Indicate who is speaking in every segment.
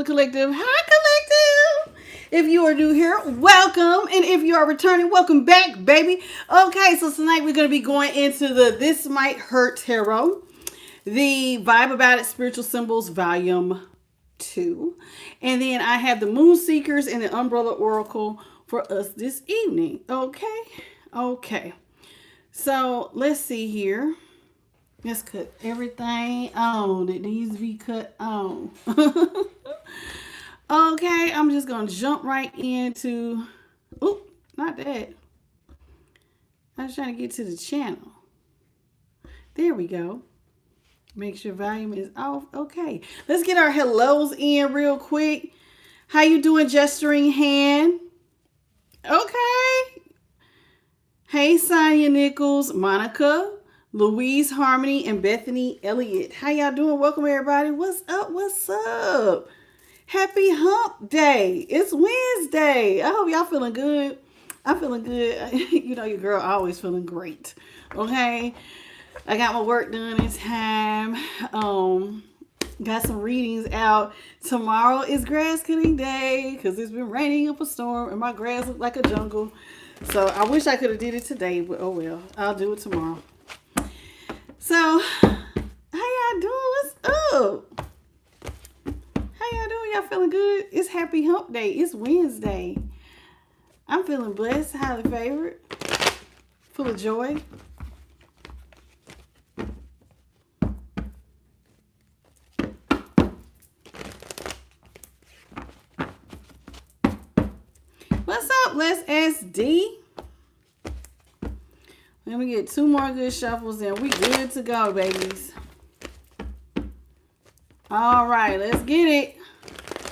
Speaker 1: the collective. Hi, collective. If you are new here, welcome. And if you are returning, welcome back, baby. Okay, so tonight we're going to be going into the This Might Hurt Tarot, the Vibe About It Spiritual Symbols, Volume 2. And then I have the Moon Seekers and the Umbrella Oracle for us this evening. Okay. So let's see here. Let's cut everything on that needs to be cut on. Okay, I'm just going to jump right into... Oop, not that. I was trying to get to the channel. There we go. Make sure volume is off. Okay, let's get our hellos in real quick. How you doing, gesturing hand? Okay. Hey, Sonia Nichols, Monica, Louise Harmony, and Bethany Elliott. How y'all doing? Welcome, everybody. What's up? Happy hump day. It's Wednesday. I hope y'all feeling good. I'm feeling good. You know your girl always feeling great. Okay. I got my work done in time. Got some readings out. Tomorrow is grass cutting day because it's been raining up a storm and my grass look like a jungle. So I wish I could have did it today, but oh well. I'll do it tomorrow. So, how y'all doing? What's up? How y'all doing? Y'all feeling good? It's Happy Hump Day. It's Wednesday. I'm feeling blessed, highly favored, full of joy. What's up? Let's SD. Let me get two more good shuffles and we good to go, babies. All right, let's get it.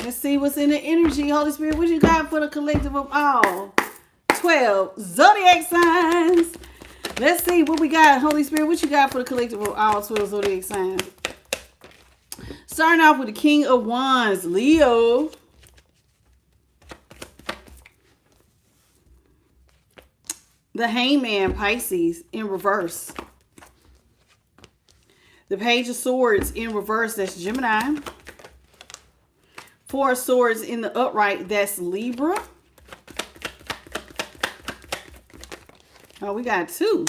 Speaker 1: Let's see what's in the energy. Holy Spirit, what you got for the collective of all 12 zodiac signs? Let's see what we got. Holy Spirit, what you got for the collective of all 12 zodiac signs? Starting off with the King of Wands, Leo. The Hangman, Pisces, in reverse. The Page of Swords in reverse, that's Gemini. Four of Swords in the upright, that's Libra. Oh, we got two.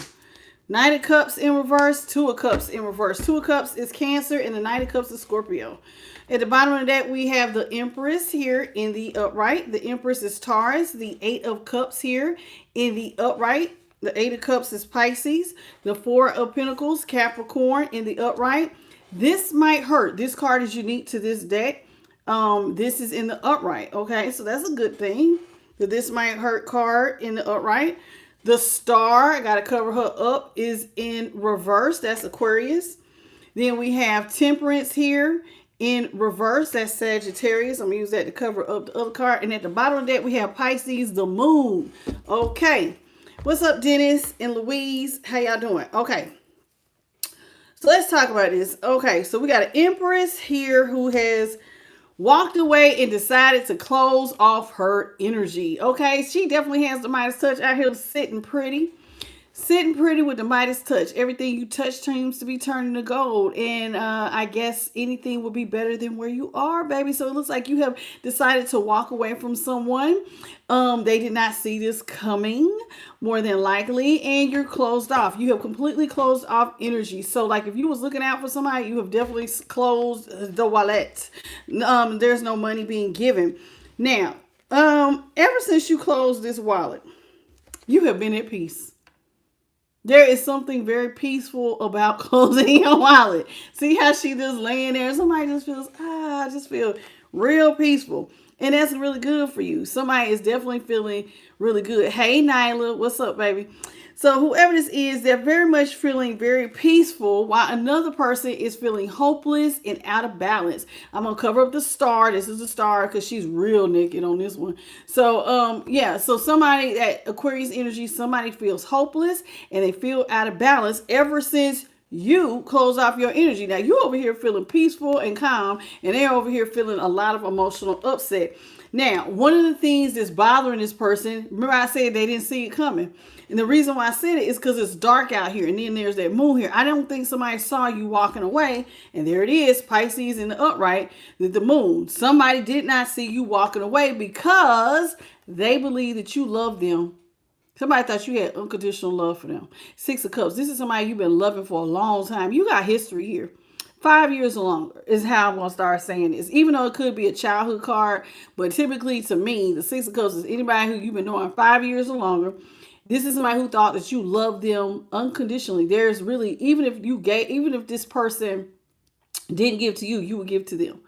Speaker 1: Knight of Cups in reverse, Two of Cups in reverse. Two of Cups is Cancer and the Knight of Cups is Scorpio. At the bottom of that, we have the Empress here in the upright. The Empress is Taurus. The Eight of Cups here in the upright. The Eight of Cups is Pisces. The Four of Pentacles, Capricorn in the upright. This might hurt. This card is unique to this deck. This is in the upright. Okay, so that's a good thing. The This Might Hurt card in the upright. The Star, I got to cover her up, is in reverse. That's Aquarius. Then we have Temperance here in reverse. That's Sagittarius. I'm going to use that to cover up the other card. And at the bottom of that, we have Pisces, the Moon. Okay. What's up, Dennis and Louise? How y'all doing? Okay. So let's talk about this. Okay. So we got an Empress here who has walked away and decided to close off her energy. Okay. She definitely has the Midas touch out here sitting pretty. Sitting pretty with the Midas touch. Everything you touch seems to be turning to gold. And I guess anything will be better than where you are, baby. So it looks like you have decided to walk away from someone. They did not see this coming, more than likely. And you're closed off. You have completely closed off energy. So like if you was looking out for somebody, you have definitely closed the wallet. There's no money being given. Now, ever since you closed this wallet, you have been at peace. There is something very peaceful about closing your wallet. See how she just laying there? Somebody just feels, I just feel real peaceful. And that's really good for you. Somebody is definitely feeling really good. Hey, Nyla, what's up, baby? So whoever this is, they're very much feeling very peaceful while another person is feeling hopeless and out of balance. I'm going to cover up the Star. This is the Star because she's real naked on this one. So, yeah. So somebody that Aquarius energy, somebody feels hopeless and they feel out of balance ever since you close off your energy. Now you over here feeling peaceful and calm, and they're over here feeling a lot of emotional upset. Now, one of the things that's bothering this person, remember I said they didn't see it coming. And the reason why I said it is because it's dark out here, and then there's that moon here. I don't think somebody saw you walking away, and there it is, Pisces in the upright, the moon. Somebody did not see you walking away because they believe that you love them. Somebody thought you had unconditional love for them. Six of Cups. This is somebody you've been loving for a long time. You got history here. 5 years or longer is how I'm going to start saying this. Even though it could be a childhood card, but typically to me, the Six of Cups is anybody who you've been knowing 5 years or longer. This is somebody who thought that you love them unconditionally. There's really, even if this person didn't give to you, you would give to them.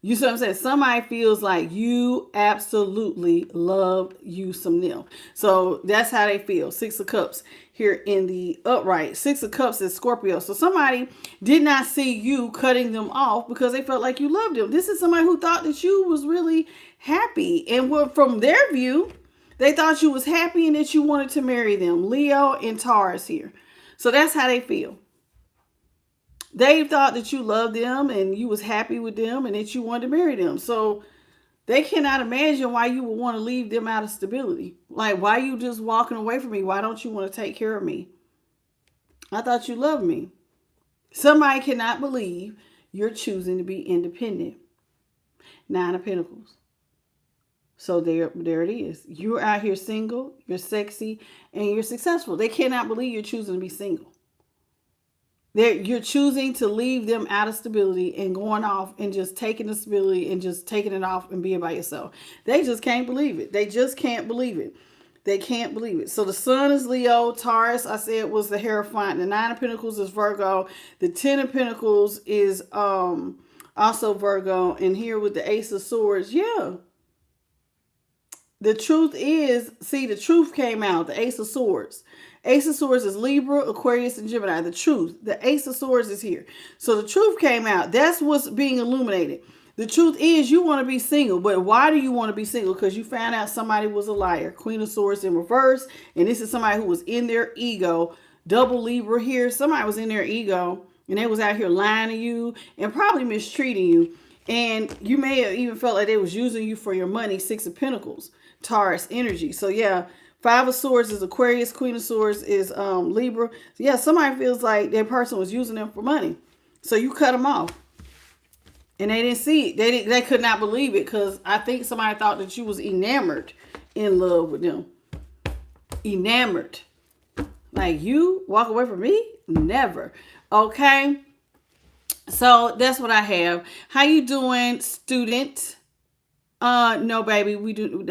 Speaker 1: You see what I'm saying? Somebody feels like you absolutely love you some them. So that's how they feel. Six of Cups here in the upright. Six of Cups is Scorpio. So somebody did not see you cutting them off because they felt like you loved them. This is somebody who thought that you was really happy. And from their view, they thought you was happy and that you wanted to marry them. Leo and Taurus here. So that's how they feel. They thought that you loved them and you was happy with them and that you wanted to marry them. So they cannot imagine why you would want to leave them out of stability. Like, why you just walking away from me? Why don't you want to take care of me? I thought you loved me. Somebody cannot believe you're choosing to be independent. Nine of Pentacles. So there it is. You're out here single, you're sexy, and you're successful. They cannot believe you're choosing to be single. You're choosing to leave them out of stability and going off and just taking the stability and just taking it off and being by yourself. They just can't believe it. They just can't believe it. They can't believe it. So the sun is Leo. Taurus, I said, was the Hierophant. The Nine of Pentacles is Virgo. The Ten of Pentacles is also Virgo. And here with the Ace of Swords, yeah. The truth is, see, the truth came out. The Ace of Swords. Ace of Swords is Libra, Aquarius, and Gemini. The truth. The Ace of Swords is here. So the truth came out. That's what's being illuminated. The truth is you want to be single. But why do you want to be single? Because you found out somebody was a liar. Queen of Swords in reverse. And this is somebody who was in their ego. Double Libra here. Somebody was in their ego. And they was out here lying to you. And probably mistreating you. And you may have even felt like they was using you for your money. Six of Pentacles. Taurus energy. So yeah. Five of Swords is Aquarius. Queen of Swords is Libra. So yeah, somebody feels like that person was using them for money. So you cut them off. And they didn't see it. They could not believe it because I think somebody thought that you was enamored in love with them. Enamored. Like, you walk away from me? Never. Okay? So that's what I have. How you doing, student? No, baby. We do.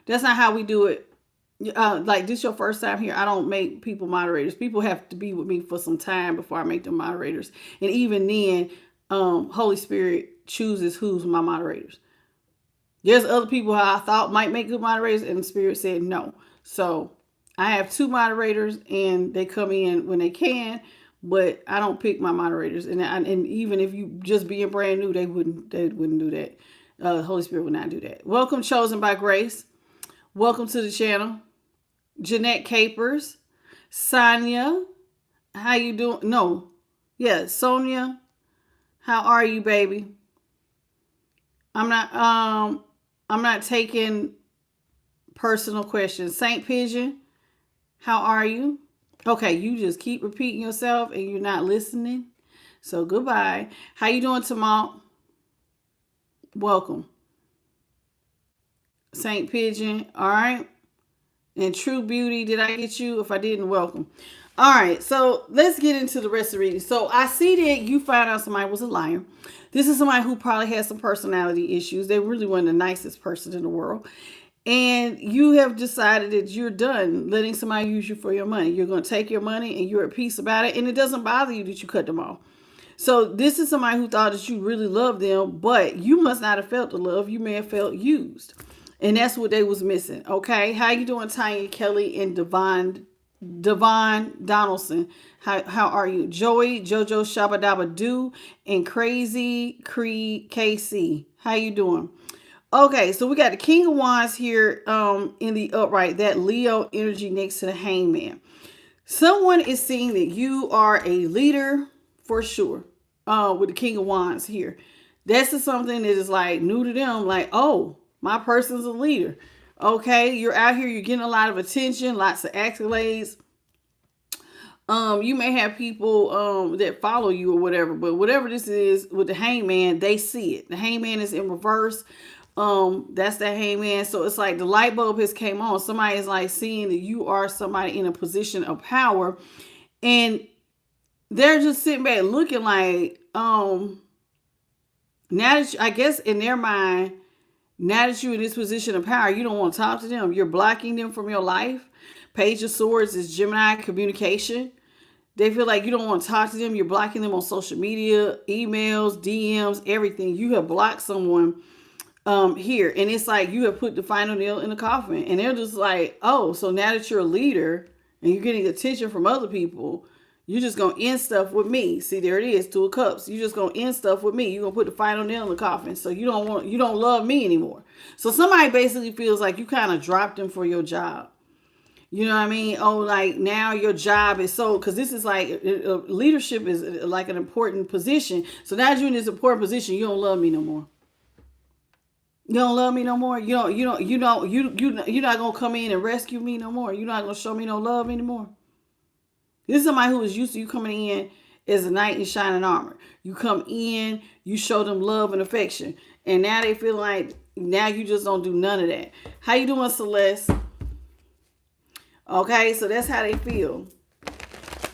Speaker 1: That's not how we do it. Like, this your first time here. I don't make people moderators. People have to be with me for some time before I make them moderators. And even then, Holy Spirit chooses who's my moderators. There's other people who I thought might make good moderators, and the Spirit said no. So I have two moderators, and they come in when they can, but I don't pick my moderators. And even if you just being brand new, they wouldn't do that. Holy Spirit would not do that. Welcome, Chosen by Grace. Welcome to the channel. Jeanette Capers. Sonia. How you doing? No. Yeah, Sonia. How are you, baby? I'm not taking personal questions. Saint Pigeon. How are you? Okay, you just keep repeating yourself and you're not listening. So goodbye. How you doing, Tamal? Welcome. Saint Pigeon. All right. And True Beauty, did I get you? If I didn't, welcome. All right, so let's get into the rest of the reading. So I see that you found out somebody was a liar. This is somebody who probably has some personality issues. They really weren't the nicest person in the world. And you have decided that you're done letting somebody use you for your money. You're going to take your money and you're at peace about it. And it doesn't bother you that you cut them off. So this is somebody who thought that you really loved them, but you must not have felt the love. You may have felt used. And that's what they was missing. Okay. How you doing, Tanya Kelly and Devon Donaldson? How are you? Joey, Jojo Shabadaba Do, and Crazy Cree KC. How you doing? Okay, so we got the King of Wands here in the upright. That Leo energy next to the Hangman. Someone is seeing that you are a leader for sure. With the King of Wands here. That's just something that is like new to them. Like, oh, my person's a leader. Okay, you're out here, you're getting a lot of attention, lots of accolades. You may have people that follow you or whatever, but whatever this is with the hangman, they see it. The hangman is in reverse. That's the hangman. So it's like the light bulb has came on. Somebody is like seeing that you are somebody in a position of power, and they're just sitting back looking like, now that I guess in their mind, now that you're in this position of power, you don't want to talk to them. You're blocking them from your life. Page of Swords is Gemini communication. They feel like you don't want to talk to them. You're blocking them on social media, emails, DMs, everything. You have blocked someone here. And it's like you have put the final nail in the coffin. And they're just like, oh, so now that you're a leader and you're getting attention from other people, you're just going to end stuff with me. See, there it is, Two of Cups. You're just going to end stuff with me. You're going to put the final nail in the coffin. So you don't love me anymore. So somebody basically feels like you kind of dropped them for your job. You know what I mean? Oh, like now your job is so, because this is like leadership is like an important position. So now that you're in this important position, you don't love me no more. You don't love me no more. You're not gonna come in and rescue me no more. You're not gonna show me no love anymore. This is somebody who is used to you coming in as a knight in shining armor. You come in, you show them love and affection, and now they feel like now you just don't do none of that. How you doing, Celeste? Okay, so that's how they feel.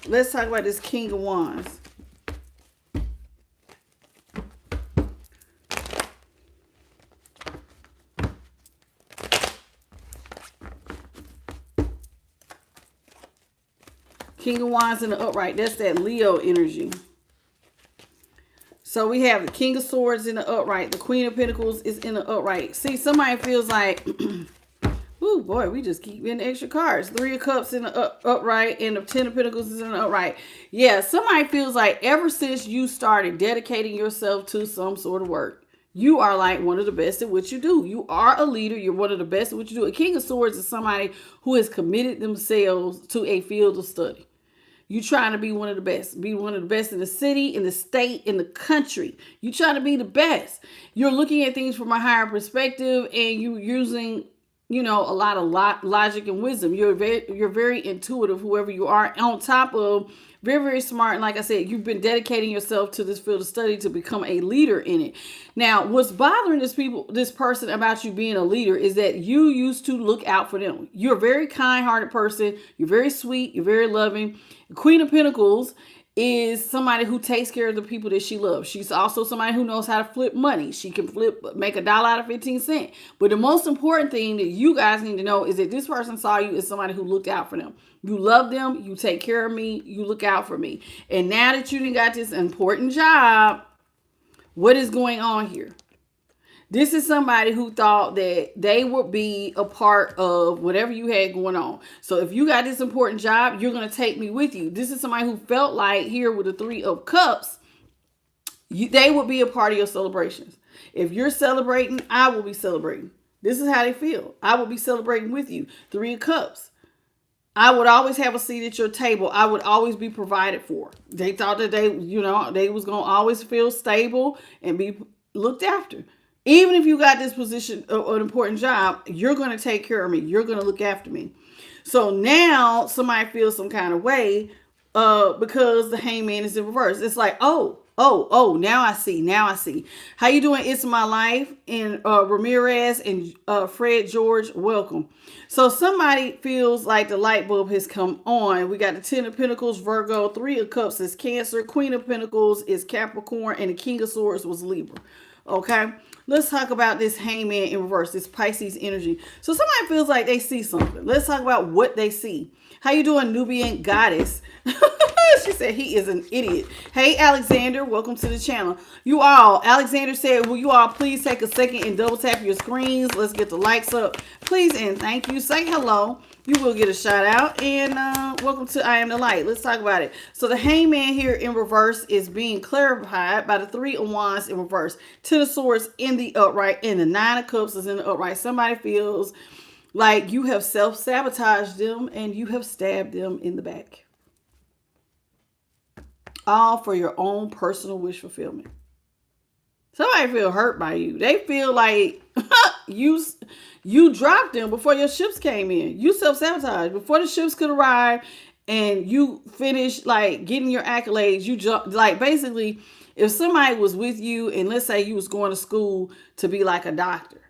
Speaker 1: Let's talk about this King of Wands. King of Wands in the upright. That's that Leo energy. So we have the King of Swords in the upright. The Queen of Pentacles is in the upright. See, somebody feels like... oh boy, we just keep getting extra cards. Three of Cups in the upright, and the Ten of Pentacles is in the upright. Yeah, somebody feels like ever since you started dedicating yourself to some sort of work, you are like one of the best at what you do. You are a leader. You're one of the best at what you do. A King of Swords is somebody who has committed themselves to a field of study. You trying to be one of the best. Be one of the best in the city, in the state, in the country. You trying to be the best. You're looking at things from a higher perspective, and you using, you know, a lot of logic and wisdom. You're very intuitive, whoever you are. On top of very, very smart. And like I said, you've been dedicating yourself to this field of study to become a leader in it. Now, what's bothering this person about you being a leader is that you used to look out for them. You're a very kind-hearted person. You're very sweet. You're very loving. The Queen of Pentacles is somebody who takes care of the people that she loves. She's also somebody who knows how to flip money. She can make $1 out of 15 cents. But the most important thing that you guys need to know is that this person saw you as somebody who looked out for them. You love them. You take care of me. You look out for me. And now that you done got this important job, what is going on here? This is somebody who thought that they would be a part of whatever you had going on. So if you got this important job, you're going to take me with you. This is somebody who felt like here with the Three of Cups, they would be a part of your celebrations. If you're celebrating, I will be celebrating. This is how they feel. I will be celebrating with you. Three of Cups. I would always have a seat at your table. I would always be provided for. They thought that they was going to always feel stable and be looked after. Even if you got this position, an important job, you're going to take care of me. You're going to look after me. So now somebody feels some kind of way because the Hangman is in reverse. It's like, oh, now I see. How you doing? It's My Life. And Ramirez and Fred George, welcome. So somebody feels like the light bulb has come on. We got the Ten of Pentacles, Virgo. Three of Cups is Cancer. Queen of Pentacles is Capricorn. And the King of Swords was Libra. Okay, let's talk about this Hangman in reverse, this Pisces energy. So somebody feels like they see something. Let's talk about what they see. How you doing, Nubian Goddess? She said he is an idiot. Hey, Alexander, welcome to the channel. Alexander said, will you all please take a second and double tap your screens? Let's get the likes up, please, and thank you. Say hello. You will get a shout out. And welcome to I Am the Light. Let's talk about it. So the Hangman here in reverse is being clarified by the Three of Wands in reverse. Ten of Swords in the upright, and the Nine of Cups is in the upright. Somebody feels Like you have self-sabotaged them and you have stabbed them in the back. All for your own personal wish fulfillment. Somebody feel hurt by you. They feel like you dropped them before your ships came in. You self-sabotaged before the ships could arrive, and you finished like getting your accolades. You like basically, if somebody was with you and let's say you was going to school to be like a doctor,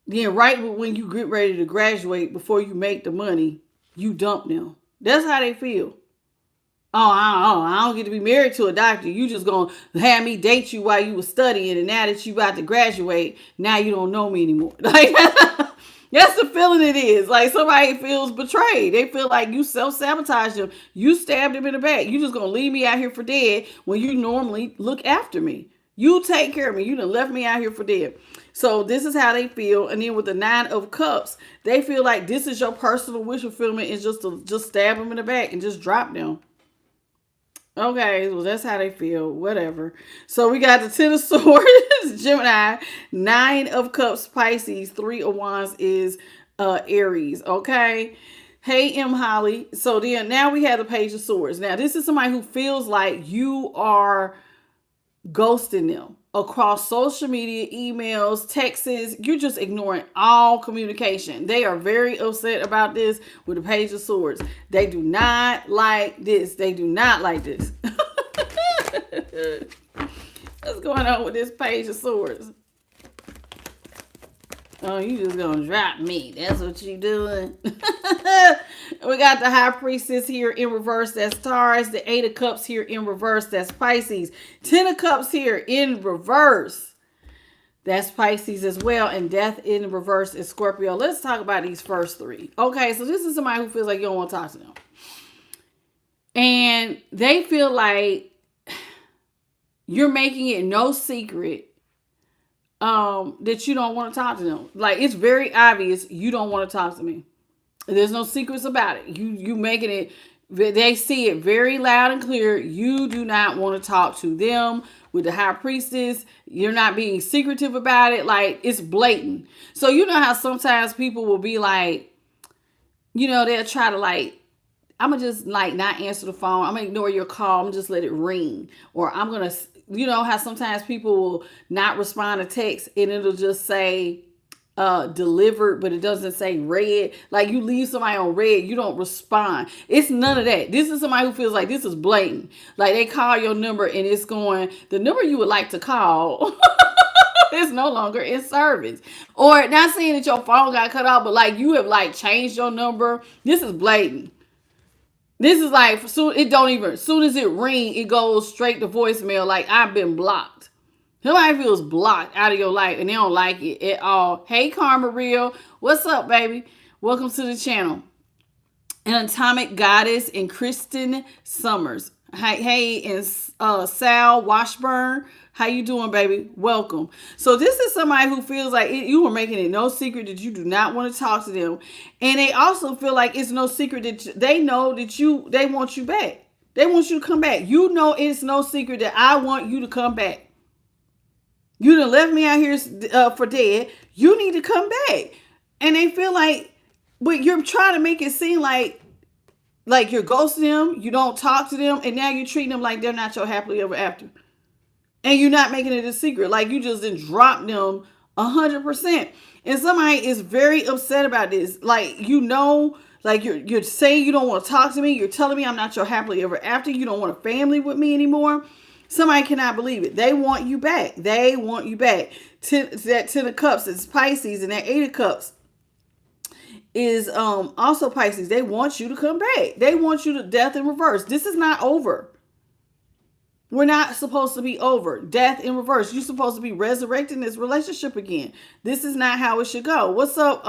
Speaker 1: then right when you get ready to graduate, before you make the money, you dump them. That's how they feel. Oh, I don't get to be married to a doctor. You just gonna have me date you while you were studying, and now that you about to graduate, now you don't know me anymore. Like that's the feeling it is. Like somebody feels betrayed. They feel like you self-sabotaged them. You stabbed them in the back. You just gonna leave me out here for dead when you normally look after me. You take care of me. You done left me out here for dead. So this is how they feel. And then with the 9 of Cups, they feel like this is your personal wish fulfillment, is just to just stab them in the back and just drop them. Okay, well, that's how they feel. Whatever. So we got the 10 of Swords, Gemini, 9 of Cups, Pisces, 3 of Wands is Aries. Okay. Hey, M. Holly. So then now we have the Page of Swords. Now, this is somebody who feels like you are ghosting them across social media, emails, texts. You're just ignoring all communication. They are very upset about this with the Page of Swords. They do not like this. They do not like this. What's going on with this Page of Swords? Oh, you just gonna drop me. That's what you doing. We got the High Priestess here in reverse. That's Taurus. The 8 of Cups here in reverse. That's Pisces. 10 of Cups here in reverse. That's Pisces as well. And Death in reverse is Scorpio. Let's talk about these first 3. Okay, so this is somebody who feels like you don't want to talk to them. And they feel like you're making it no secret that you don't want to talk to them. Like, it's very obvious you don't want to talk to me. There's no secrets about it. You making it, they see it very loud and clear. You do not want to talk to them. With the High Priestess, you're not being secretive about it. Like, it's blatant. So you know how sometimes people will be like, you know, they'll try to like, I'm going to just like not answer the phone. I'm going to ignore your call. I'm just let it ring. Or I'm going to, you know how sometimes people will not respond to text and it'll just say delivered, but it doesn't say read. Like you leave somebody on read, you don't respond. It's none of that. This is somebody who feels like this is blatant. Like they call your number and it's going, the number you would like to call is no longer in service. Or not saying that your phone got cut off, but like you have like changed your number. This is blatant. This is like, soon as soon as it ring, it goes straight to voicemail. Like I've been blocked. Somebody feels blocked out of your life and they don't like it at all. Hey, Karma Real. What's up, baby? Welcome to the channel. An Atomic Goddess and Kristen Summers. Hey, and Sal Washburn. How you doing, baby? Welcome. So this is somebody who feels like you are making it no secret that you do not want to talk to them. And they also feel like it's no secret that they know that they want you back. They want you to come back. You know it's no secret that I want you to come back. You done left me out here for dead. You need to come back. And they feel like, but you're trying to make it seem like you're ghosting them. You don't talk to them. And now you're treating them like they're not your happily ever after. And you're not making it a secret. Like you just didn't drop them 100%. And somebody is very upset about this. Like, you know, like you're saying you don't want to talk to me. You're telling me I'm not your happily ever after. You don't want a family with me anymore. Somebody cannot believe it. They want you back. They want you back. That 10 of Cups is Pisces, and that 8 of Cups is also Pisces. They want you to come back. They want you to death in reverse. This is not over. We're not supposed to be over. Death in reverse. You're supposed to be resurrecting this relationship again. This is not how it should go. What's up,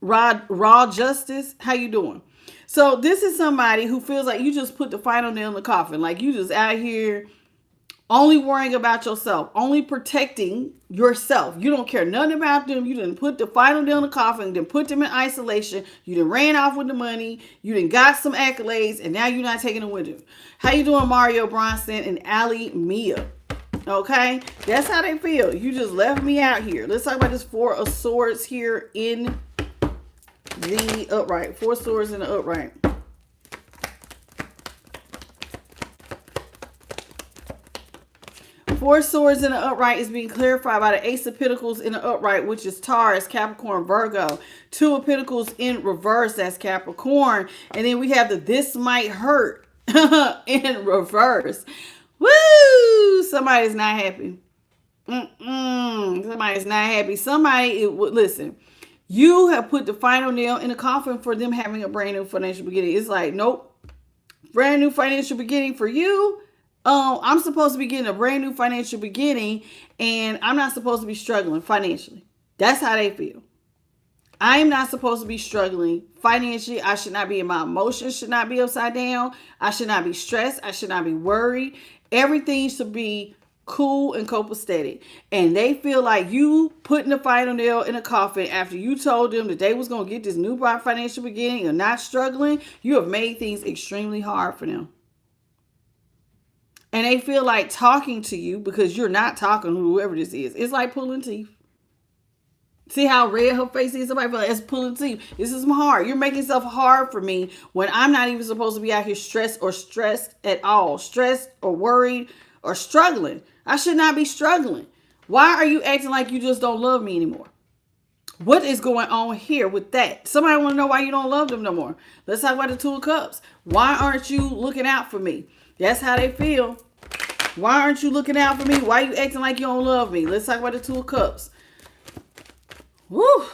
Speaker 1: Raw Justice? How you doing? So this is somebody who feels like you just put the final nail in the coffin. Like you just out here only worrying about yourself, only protecting yourself. You don't care nothing about them. You didn't put the final nail in the coffin, then put them in isolation. You done ran off with the money. You done got some accolades, and now you're not taking them with you. How you doing, Mario Bronson and Ali Mia? Okay, that's how they feel. You just left me out here. Let's talk about this Four of Swords here in the upright. Four Swords in the upright. Four Swords in the upright is being clarified by the Ace of Pentacles in the upright, which is Taurus, Capricorn, Virgo. Two of Pentacles in reverse, that's Capricorn. And then we have the This Might Hurt in reverse. Woo! Somebody's not happy. Somebody's not happy. Somebody, listen, you have put the final nail in the coffin for them having a brand new financial beginning. It's like, nope. Brand new financial beginning for you. I'm supposed to be getting a brand new financial beginning, and I'm not supposed to be struggling financially. That's how they feel. I am not supposed to be struggling financially. I should not be in my emotions, should not be upside down. I should not be stressed. I should not be worried. Everything should be cool and copacetic. And they feel like you putting the final nail in a coffin after you told them that they was going to get this new financial beginning and not struggling. You have made things extremely hard for them. And they feel like talking to you because you're not talking to whoever this is. It's like pulling teeth. See how red her face is? Somebody feel like it's pulling teeth. This is hard. You're making stuff hard for me when I'm not even supposed to be out here stressed at all. Stressed or worried or struggling. I should not be struggling. Why are you acting like you just don't love me anymore? What is going on here with that? Somebody want to know why you don't love them no more. Let's talk about the Two of Cups. Why aren't you looking out for me? That's how they feel. Why aren't you looking out for me? Why are you acting like you don't love me? Let's talk about the Two of Cups. Woo!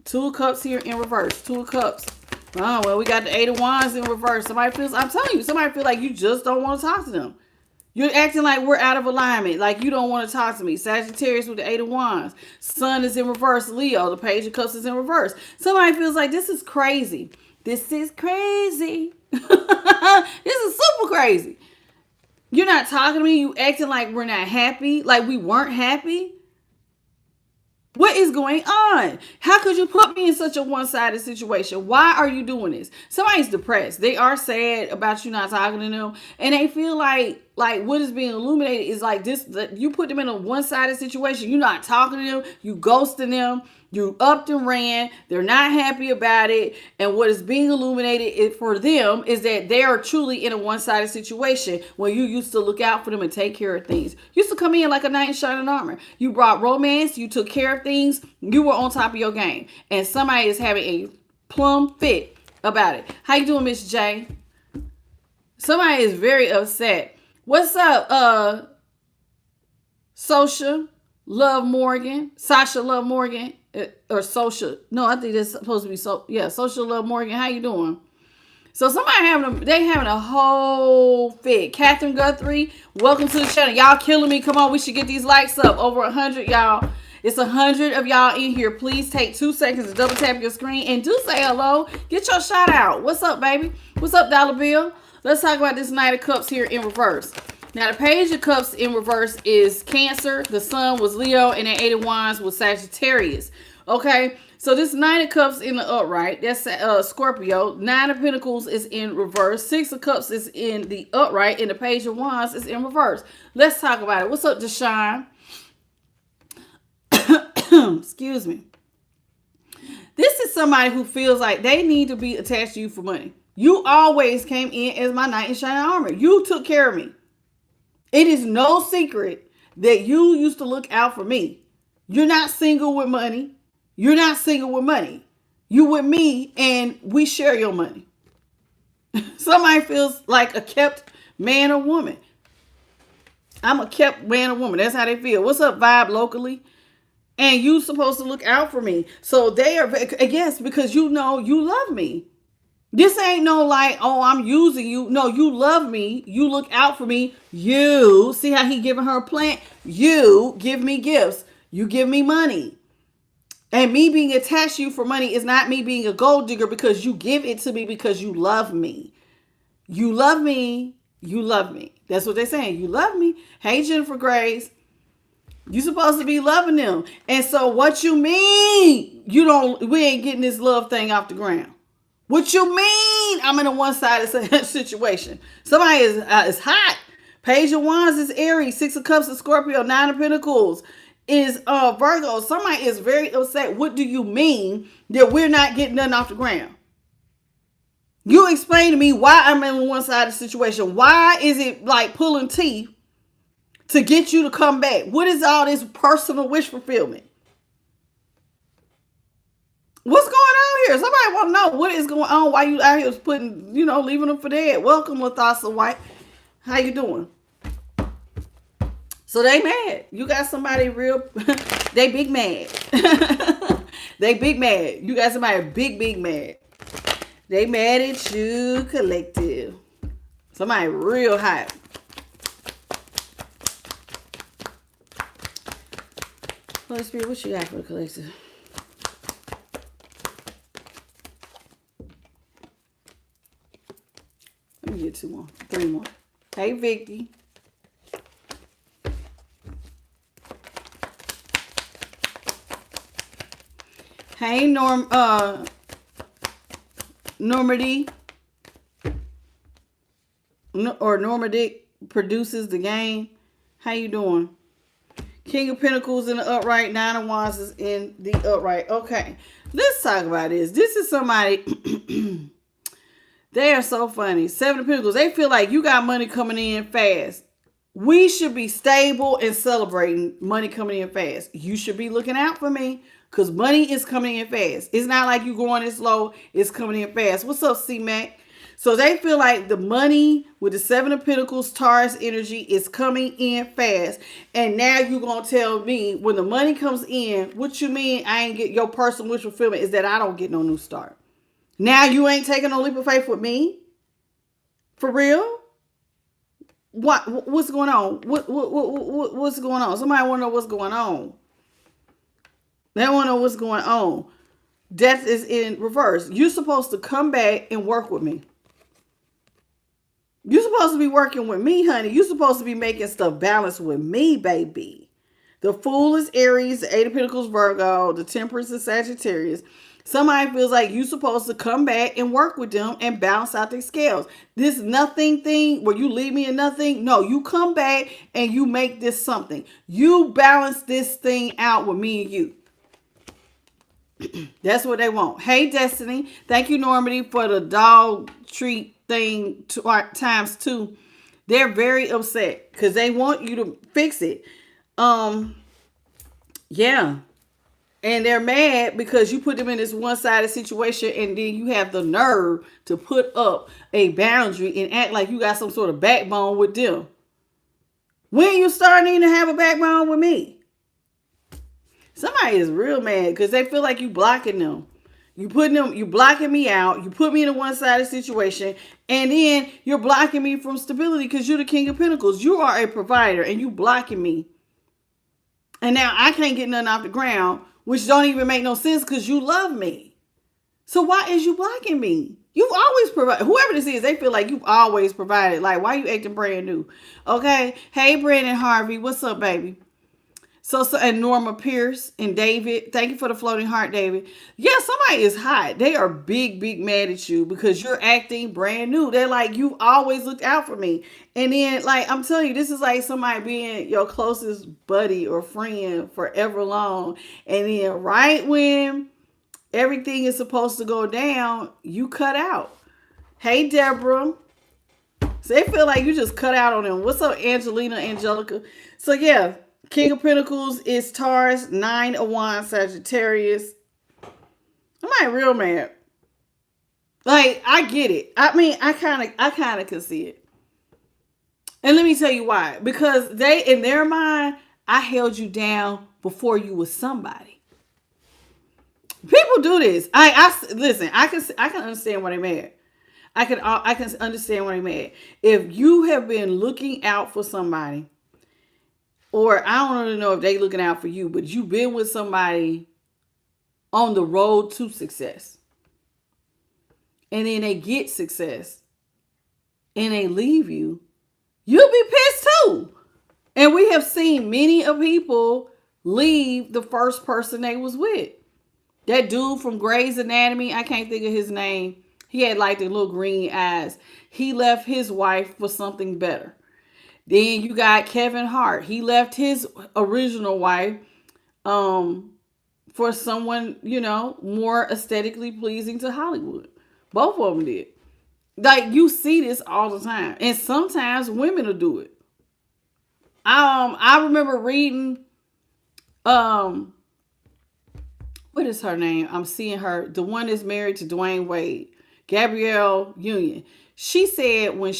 Speaker 1: Two of Cups here in reverse. Two of Cups. Oh, well, we got the Eight of Wands in reverse. Somebody feels, I'm telling you, somebody feel like you just don't want to talk to them. You're acting like we're out of alignment. Like you don't want to talk to me. Sagittarius with the Eight of Wands. Sun is in reverse. Leo, the Page of Cups is in reverse. Somebody feels like this is crazy. This is crazy. This is super crazy. You're not talking to me. You acting like we're not happy. Like we weren't happy. What is going on? How could you put me in such a one-sided situation? Why are you doing this? Somebody's depressed. They are sad about you not talking to them. And they feel like what is being illuminated is like this. You put them in a one-sided situation. You're not talking to them. You ghosting them. You upped and ran. They're not happy about it. And what is being illuminated for them is that they are truly in a one-sided situation when you used to look out for them and take care of things. You used to come in like a knight in shining armor. You brought romance. You took care of things. You were on top of your game. And somebody is having a plum fit about it. How you doing, Miss J? Somebody is very upset. What's up, Sasha Love Morgan? Or Social. No, I think that's supposed to be Social Love Morgan. How you doing? So somebody having a whole fit. Catherine Guthrie, welcome to the channel. Y'all killing me. Come on, we should get these likes up. Over 100, y'all. It's 100 of y'all in here. Please take 2 seconds to double tap your screen and do say hello. Get your shout out. What's up, baby? What's up, Dollar Bill? Let's talk about this Knight of Cups here in reverse. Now, the Page of Cups in reverse is Cancer. The Sun was Leo, and the Eight of Wands was Sagittarius. Okay, so this Nine of Cups in the upright, that's Scorpio. Nine of Pentacles is in reverse. Six of Cups is in the upright, and the Page of Wands is in reverse. Let's talk about it. What's up, Deshaun? Excuse me. This is somebody who feels like they need to be attached to you for money. You always came in as my knight in shining armor. You took care of me. It is no secret that you used to look out for me. You're not single with money. You're not single with money. You with me and we share your money. Somebody feels like a kept man or woman. I'm a kept man or woman. That's how they feel. What's up, Vibe Locally? And you supposed to look out for me. So they are, yes, because you know you love me. This ain't no like, oh, I'm using you. No, you love me. You look out for me. You see how he giving her a plant? You give me gifts. You give me money. And me being attached to you for money is not me being a gold digger because you give it to me because you love me. You love me. You love me. That's what they're saying. You love me. Hey, Jennifer Grace. You supposed to be loving them. And so what you mean? We ain't getting this love thing off the ground. What you mean? I'm in a one-sided situation. Somebody is hot Page of Wands is Aries. Six of Cups is Scorpio. Nine of Pentacles is Virgo. Somebody is very upset. What do you mean that we're not getting nothing off the ground? You explain to me why I'm in one side of the situation. Why is it like pulling teeth to get you to come back? What is all this personal wish fulfillment? What's going on here? Somebody want to know what is going on. Why you out here putting, leaving them for dead. Welcome, Lathasa White. How you doing? So they mad. You got somebody real. They big mad. They big mad. You got somebody big mad. They mad at you, collective. Somebody real hot. Holy Spirit, what you got for the collective? Let me get three more. Hey, Vicky. Hey, Normandy. Or Normandy produces the game. How you doing? King of Pentacles in the upright. Nine of Wands is in the upright. Okay, let's talk about this. This is somebody... They are so funny. Seven of Pentacles. They feel like you got money coming in fast. We should be stable and celebrating money coming in fast. You should be looking out for me because money is coming in fast. It's not like you going in slow. It's coming in fast. What's up, C-Mac? So they feel like the money with the Seven of Pentacles, Taurus energy is coming in fast. And now you're going to tell me when the money comes in, what you mean I ain't get your personal wish fulfillment is that I don't get no new start. Now you ain't taking no leap of faith with me? For real? What's going on? What's going on? Somebody want to know what's going on. They want to know what's going on. Death is in reverse. You're supposed to come back and work with me. You're supposed to be working with me, honey. You're supposed to be making stuff balanced with me, baby. The Fool is Aries, the Eight of Pentacles, Virgo, the Temperance is Sagittarius. Somebody feels like you're supposed to come back and work with them and balance out their scales. This nothing thing where you leave me in nothing. No, you come back and you make this something. You balance this thing out with me and you. That's what they want. Hey, Destiny. Thank you, Normandy, for the dog treat thing times 2. They're very upset because they want you to fix it. Yeah. And they're mad because you put them in this one-sided situation and then you have the nerve to put up a boundary and act like you got some sort of backbone with them. When you starting to have a backbone with me? Somebody is real mad because they feel like you blocking them. You blocking me out. You put me in a one-sided situation and then you're blocking me from stability because you're the King of Pentacles. You are a provider and you blocking me. And now I can't get nothing off the ground, which don't even make no sense because you love me. So why is you blocking me? You've always provided. Whoever this is, they feel like you've always provided. Like, why are you acting brand new? Okay. Hey, Brandon Harvey. What's up, baby? So and Norma Pierce and David. Thank you for the floating heart, David. Yeah, somebody is hot. They are big mad at you because you're acting brand new. They're like, you've always looked out for me. And then, like, I'm telling you, this is like somebody being your closest buddy or friend forever long. And then right when everything is supposed to go down, you cut out. Hey, Deborah. So they feel like you just cut out on them. What's up, Angelica? So, yeah. King of Pentacles is Taurus, 9 of Wands, Sagittarius. I'm like real mad. Like, I get it. I mean, I kind of can see it. And let me tell you why. Because they, in their mind, I held you down before you was somebody. People do this. Listen. I can understand why they're mad. I can understand why they're mad. If you have been looking out for somebody. Or I don't really know if they looking out for you, but you've been with somebody on the road to success. And then they get success. And they leave you. You'll be pissed too. And we have seen many of people leave the first person they was with. That dude from Grey's Anatomy, I can't think of his name. He had like the little green eyes. He left his wife for something better. Then you got Kevin Hart. He left his original wife for someone, more aesthetically pleasing to Hollywood. Both of them did. Like, you see this all the time. And sometimes women will do it. I remember reading um what is her name? I'm seeing her, the one that's married to Dwayne Wade, Gabrielle Union. She said when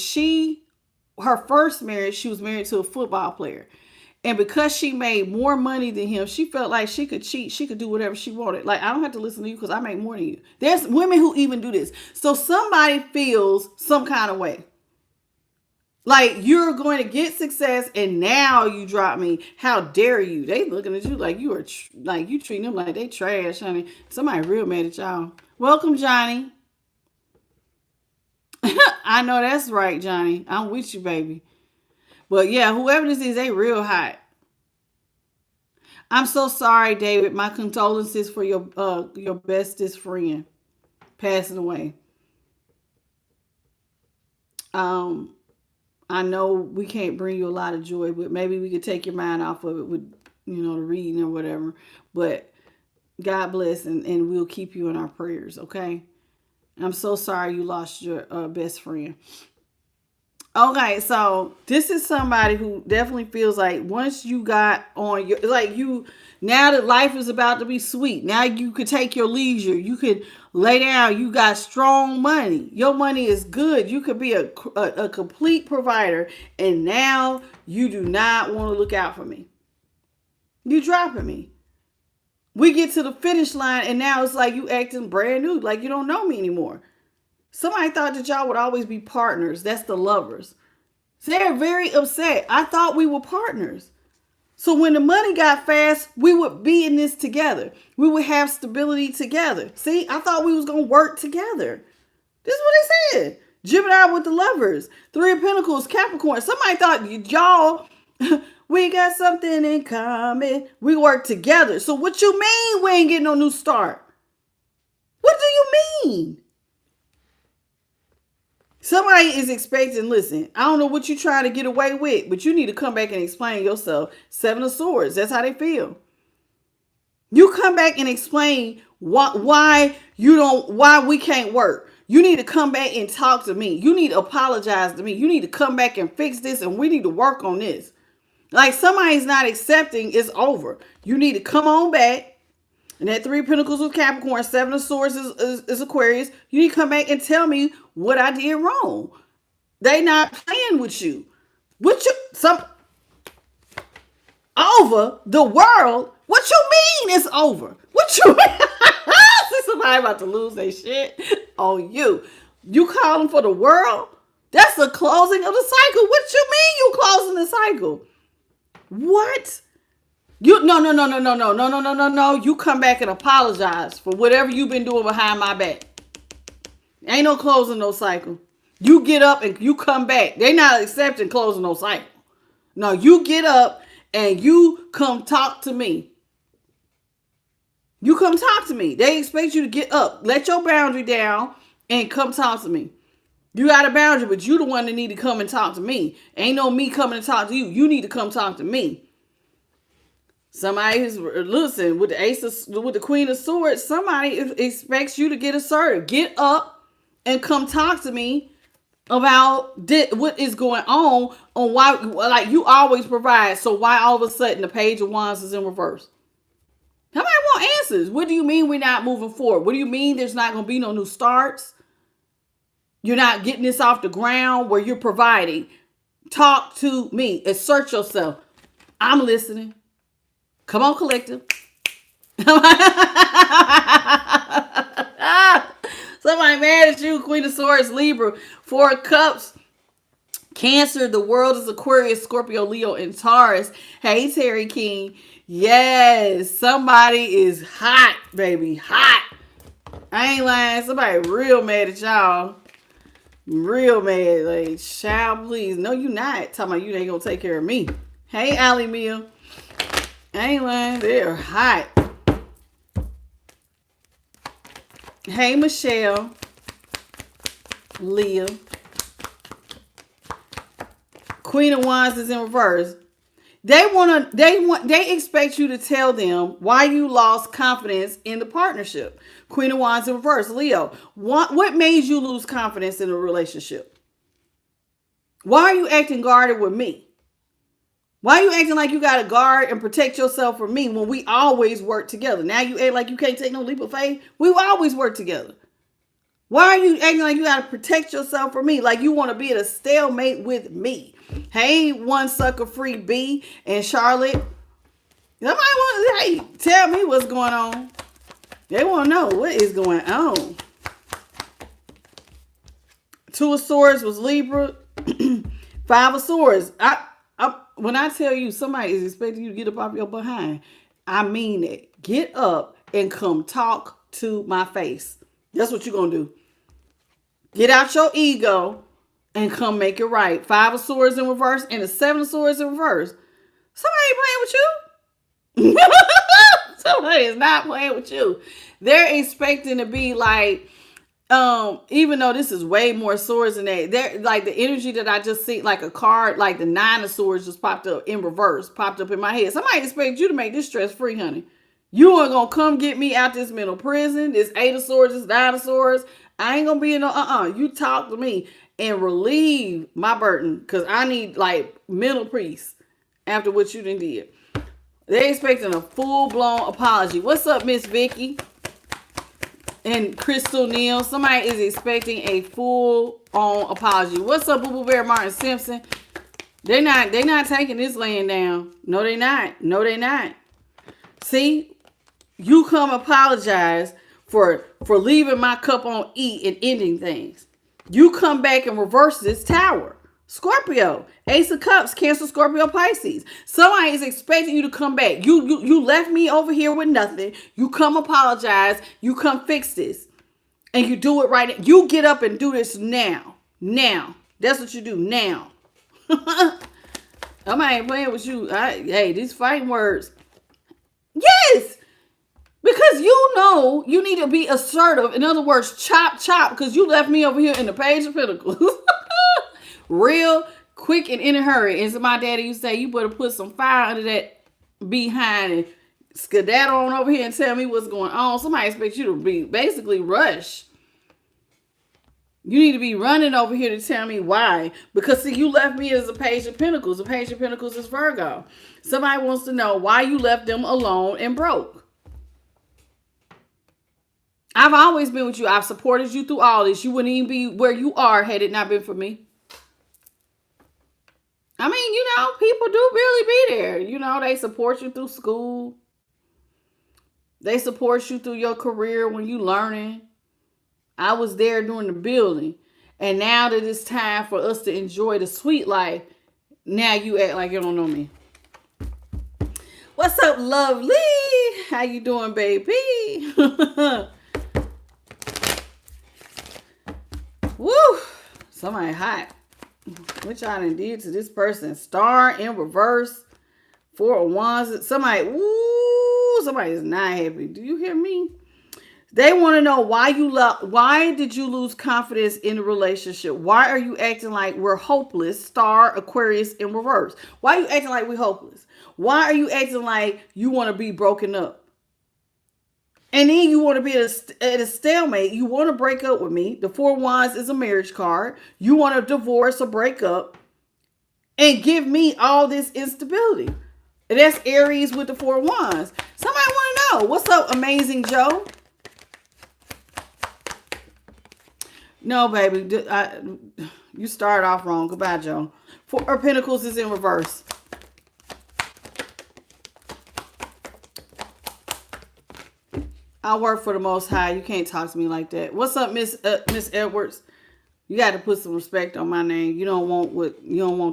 Speaker 1: her first marriage, she was married to a football player. And because she made more money than him, she felt like she could cheat. She could do whatever she wanted. Like, I don't have to listen to you because I make more than you. There's women who even do this. So somebody feels some kind of way. Like, you're going to get success and now you drop me. How dare you? They looking at you like you are, like you treating them like they trash, honey. Somebody real mad at y'all. Welcome, Johnny. I know that's right, Johnny. I'm with you, baby. But yeah, whoever this is, they real hot. I'm so sorry, David. My condolences for your bestest friend passing away. I know we can't bring you a lot of joy, but maybe we could take your mind off of it with, the reading or whatever. But God bless, and we'll keep you in our prayers, okay? I'm so sorry you lost your best friend. Okay, so this is somebody who definitely feels like once you got on your, like you, now that life is about to be sweet, now you could take your leisure, you could lay down, you got strong money, your money is good, you could be a complete provider, and now you do not want to look out for me. You dropping me. We get to the finish line, and now it's like you acting brand new, like you don't know me anymore. Somebody thought that y'all would always be partners. That's the lovers. So they're very upset. I thought we were partners. So when the money got fast, we would be in this together. We would have stability together. See, I thought we was going to work together. This is what they said. Gemini with the lovers. Three of Pentacles, Capricorn. Somebody thought y'all, we got something in common. We work together. So what you mean we ain't getting no new start? What do you mean? Somebody is expecting, listen, I don't know what you're trying to get away with, but you need to come back and explain yourself. Seven of Swords, that's how they feel. You come back and explain why we can't work. You need to come back and talk to me. You need to apologize to me. You need to come back and fix this, and we need to work on this. Like, somebody's not accepting, it's over. You need to come on back. And that Three of Pentacles with Capricorn, Seven of Swords is Aquarius. You need to come back and tell me what I did wrong. They not playing with you. Over the world? What you mean it's over? What you mean? See somebody about to lose their shit on you. You calling for the world? That's the closing of the cycle. What you mean you closing the cycle? What? No. You come back and apologize for whatever you've been doing behind my back. Ain't no closing no cycle. You get up and you come back. They not accepting closing no cycle. No, you get up and you come talk to me. You come talk to me. They expect you to get up, let your boundary down, and come talk to me. You got a boundary, but you the one that need to come and talk to me. Ain't no me coming to talk to you. You need to come talk to me. Somebody is, listen, with the Queen of Swords, somebody expects you to get assertive. Get up and come talk to me about what is going on why, like, you always provide. So why all of a sudden the Page of Wands is in reverse? Somebody want answers. What do you mean we're not moving forward? What do you mean there's not going to be no new starts? You're not getting this off the ground where you're providing. Talk to me. Assert yourself. I'm listening. Come on, collective. Somebody mad at you, Queen of Swords, Libra. Four of Cups, Cancer. The world is Aquarius, Scorpio, Leo, and Taurus. Hey, Terry King. Yes, somebody is hot, baby. Hot. I ain't lying. Somebody real mad at y'all. Real mad. Like, child, please. No, you not. Talking about you ain't gonna take care of me. Hey, Allie Mill. I ain't lying. They're hot. Hey, Michelle. Leah. Queen of Wands is in reverse. They expect you to tell them why you lost confidence in the partnership. Queen of Wands in reverse. Leo, what made you lose confidence in a relationship? Why are you acting guarded with me? Why are you acting like you got to guard and protect yourself from me when we always work together? Now you act like you can't take no leap of faith. We always work together. Why are you acting like you got to protect yourself from me? Like you want to be at a stalemate with me. Hey, one sucker free B and Charlotte. Somebody want to, hey, tell me what's going on. They want to know what is going on. Two of Swords was Libra. Five of Swords. When I tell you somebody is expecting you to get up off your behind, I mean it. Get up and come talk to my face. That's what you're going to do. Get out your ego and come make it right. Five of Swords in reverse and the Seven of Swords in reverse. Somebody ain't playing with you. Somebody is not playing with you. They're expecting to be like, even though this is way more swords than that, they're like the energy that I just see, like a card, like the Nine of Swords just popped up in reverse, popped up in my head. Somebody expects you to make this stress free, honey. You are gonna come get me out this mental prison. This Eight of Swords, this Nine of Swords. I ain't gonna be in no You talk to me and relieve my burden, because I need like mental peace after what you done did. They're expecting a full-blown apology. What's up, Miss Vicky? And Crystal Neal, somebody is expecting a full-on apology. What's up, Boo Boo Bear Martin Simpson? They're not taking this laying down. No, they're not. No, they're not. See, you come apologize for leaving my cup on E and ending things. You come back and reverse this tower. Scorpio, Ace of Cups, Cancer, Scorpio, Pisces. Somebody is expecting you to come back. You left me over here with nothing. You come apologize. You come fix this. And you do it right now. You get up and do this now. Now. That's what you do now. I ain't playing with you. Hey, these fighting words. Yes. Because you know you need to be assertive. In other words, chop, because you left me over here in the Page of Pentacles. Real quick and in a hurry. And so my daddy used to say, you better put some fire under that behind and skedaddle on over here and tell me what's going on. Somebody expects you to be basically rush. You need to be running over here to tell me why. Because see, you left me as a Page of Pentacles. The Page of Pentacles is Virgo. Somebody wants to know why you left them alone and broke. I've always been with you. I've supported you through all this. You wouldn't even be where you are had it not been for me. I mean, you know, people do really be there. You know, they support you through school. They support you through your career when you learning. I was there during the building. And now that it's time for us to enjoy the sweet life, now you act like you don't know me. What's up, lovely? How you doing, baby? Woo! Somebody hot. What y'all done did to this person? Star in reverse. Four of Wands. Somebody is not happy. Do you hear me? They want to know why did you lose confidence in the relationship? Why are you acting like we're hopeless? Star, Aquarius in reverse. Why are you acting like we're hopeless? Why are you acting like you want to be broken up? And then you want to be at a stalemate. You want to break up with me. The Four of Wands is a marriage card. You want to divorce or break up and give me all this instability. And that's Aries with the Four of Wands. Somebody want to know. What's up, Amazing Joe? No, baby. You started off wrong. Goodbye, Joe. Four of Pentacles is in reverse. I work for the Most High. You can't talk to me like that. What's up, Miss Edwards? You got to put some respect on my name. You don't want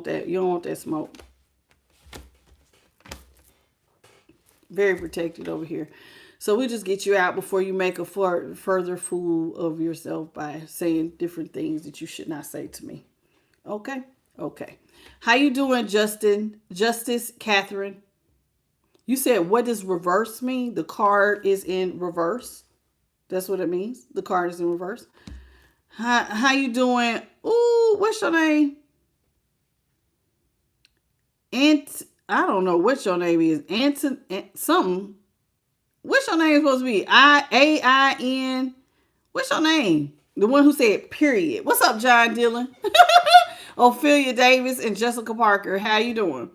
Speaker 1: that. You don't want that smoke. Very protected over here. So we just get you out before you make a further fool of yourself by saying different things that you should not say to me. Okay? Okay. How you doing, Justin? Justice Catherine? You said, what does reverse mean? The card is in reverse. That's what it means. The card is in reverse. How you doing? Ooh, what's your name? I don't know what your name is. Anton something. What's your name supposed to be? AIN. What's your name? The one who said period. What's up, John Dillon? Ophelia Davis and Jessica Parker. How you doing?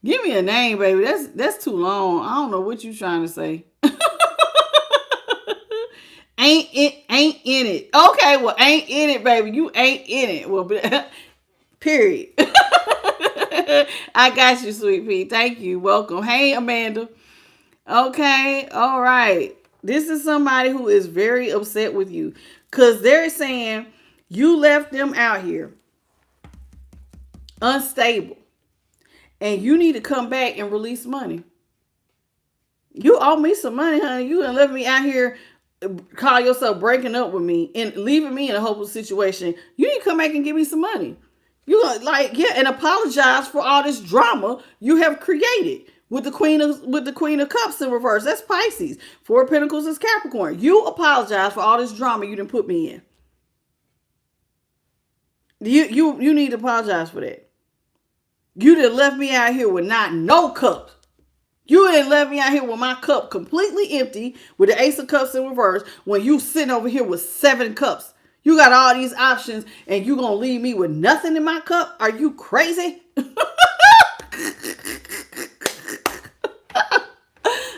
Speaker 1: Give me a name, baby. That's too long. I don't know what you trying to say. Ain't in it. Okay, well, ain't in it, baby. You ain't in it. Well, period. I got you, sweet pea. Thank you. Welcome. Hey, Amanda. Okay, all right. This is somebody who is very upset with you because they're saying you left them out here unstable and you need to come back and release money. You owe me some money, honey. You done left me out here, call yourself breaking up with me and leaving me in a hopeless situation. You need to come back and give me some money. You like, yeah, and apologize for all this drama you have created with the Queen of Cups in reverse. That's Pisces. Four of Pentacles is Capricorn. You apologize for all this drama you didn't put me in. You need to apologize for that. You done left me out here with not no cups. You done left me out here with my cup completely empty with the Ace of Cups in reverse when you sitting over here with 7 cups. You got all these options and you gonna leave me with nothing in my cup? Are you crazy?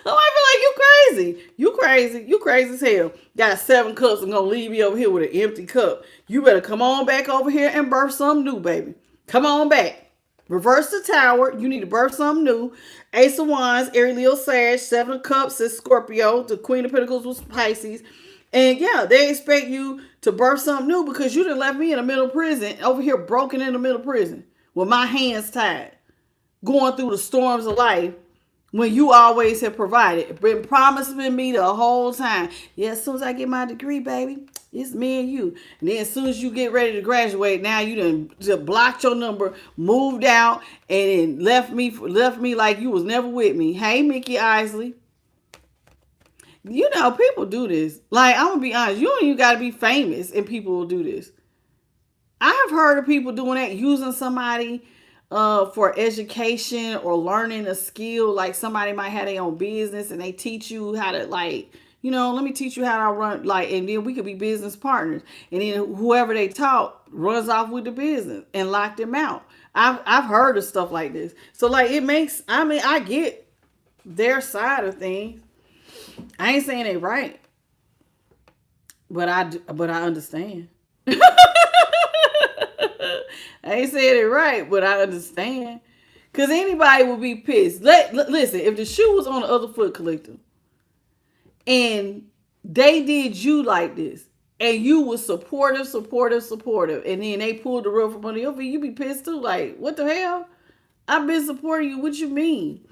Speaker 1: Oh, I feel like you crazy. You crazy. You crazy as hell. Got 7 cups and gonna leave me over here with an empty cup. You better come on back over here and birth something new, baby. Come on back. Reverse the Tower. You need to birth something new. Ace of Wands, Aries, Leo, Sag. 7 of Cups is Scorpio. The Queen of Pentacles was Pisces. And yeah, they expect you to birth something new because you done left me in the middle of prison, over here broken in the middle of prison with my hands tied, going through the storms of life when you always have provided, been promising me the whole time. Yeah, as soon as I get my degree, baby, it's me and you. And then as soon as you get ready to graduate, now you done just blocked your number, moved out, and then left me like you was never with me. Hey, Mickey Isley. You know, people do this. Like, I'm going to be honest. You don't even got to be famous and people will do this. I have heard of people doing that, using somebody for education or learning a skill. Like, somebody might have their own business and they teach you how to, like, you know, let me teach you how to run, like, and then we could be business partners. And then whoever they taught runs off with the business and lock them out. I've heard of stuff like this. So, like, I get their side of things. I ain't saying they right, but I understand. I ain't saying it right, but I understand. Because anybody would be pissed. Listen, if the shoe was on the other foot, collector, and they did you like this, and you was supportive, and then they pulled the rug from under your feet, you be pissed too. Like, what the hell? I've been supporting you. What you mean?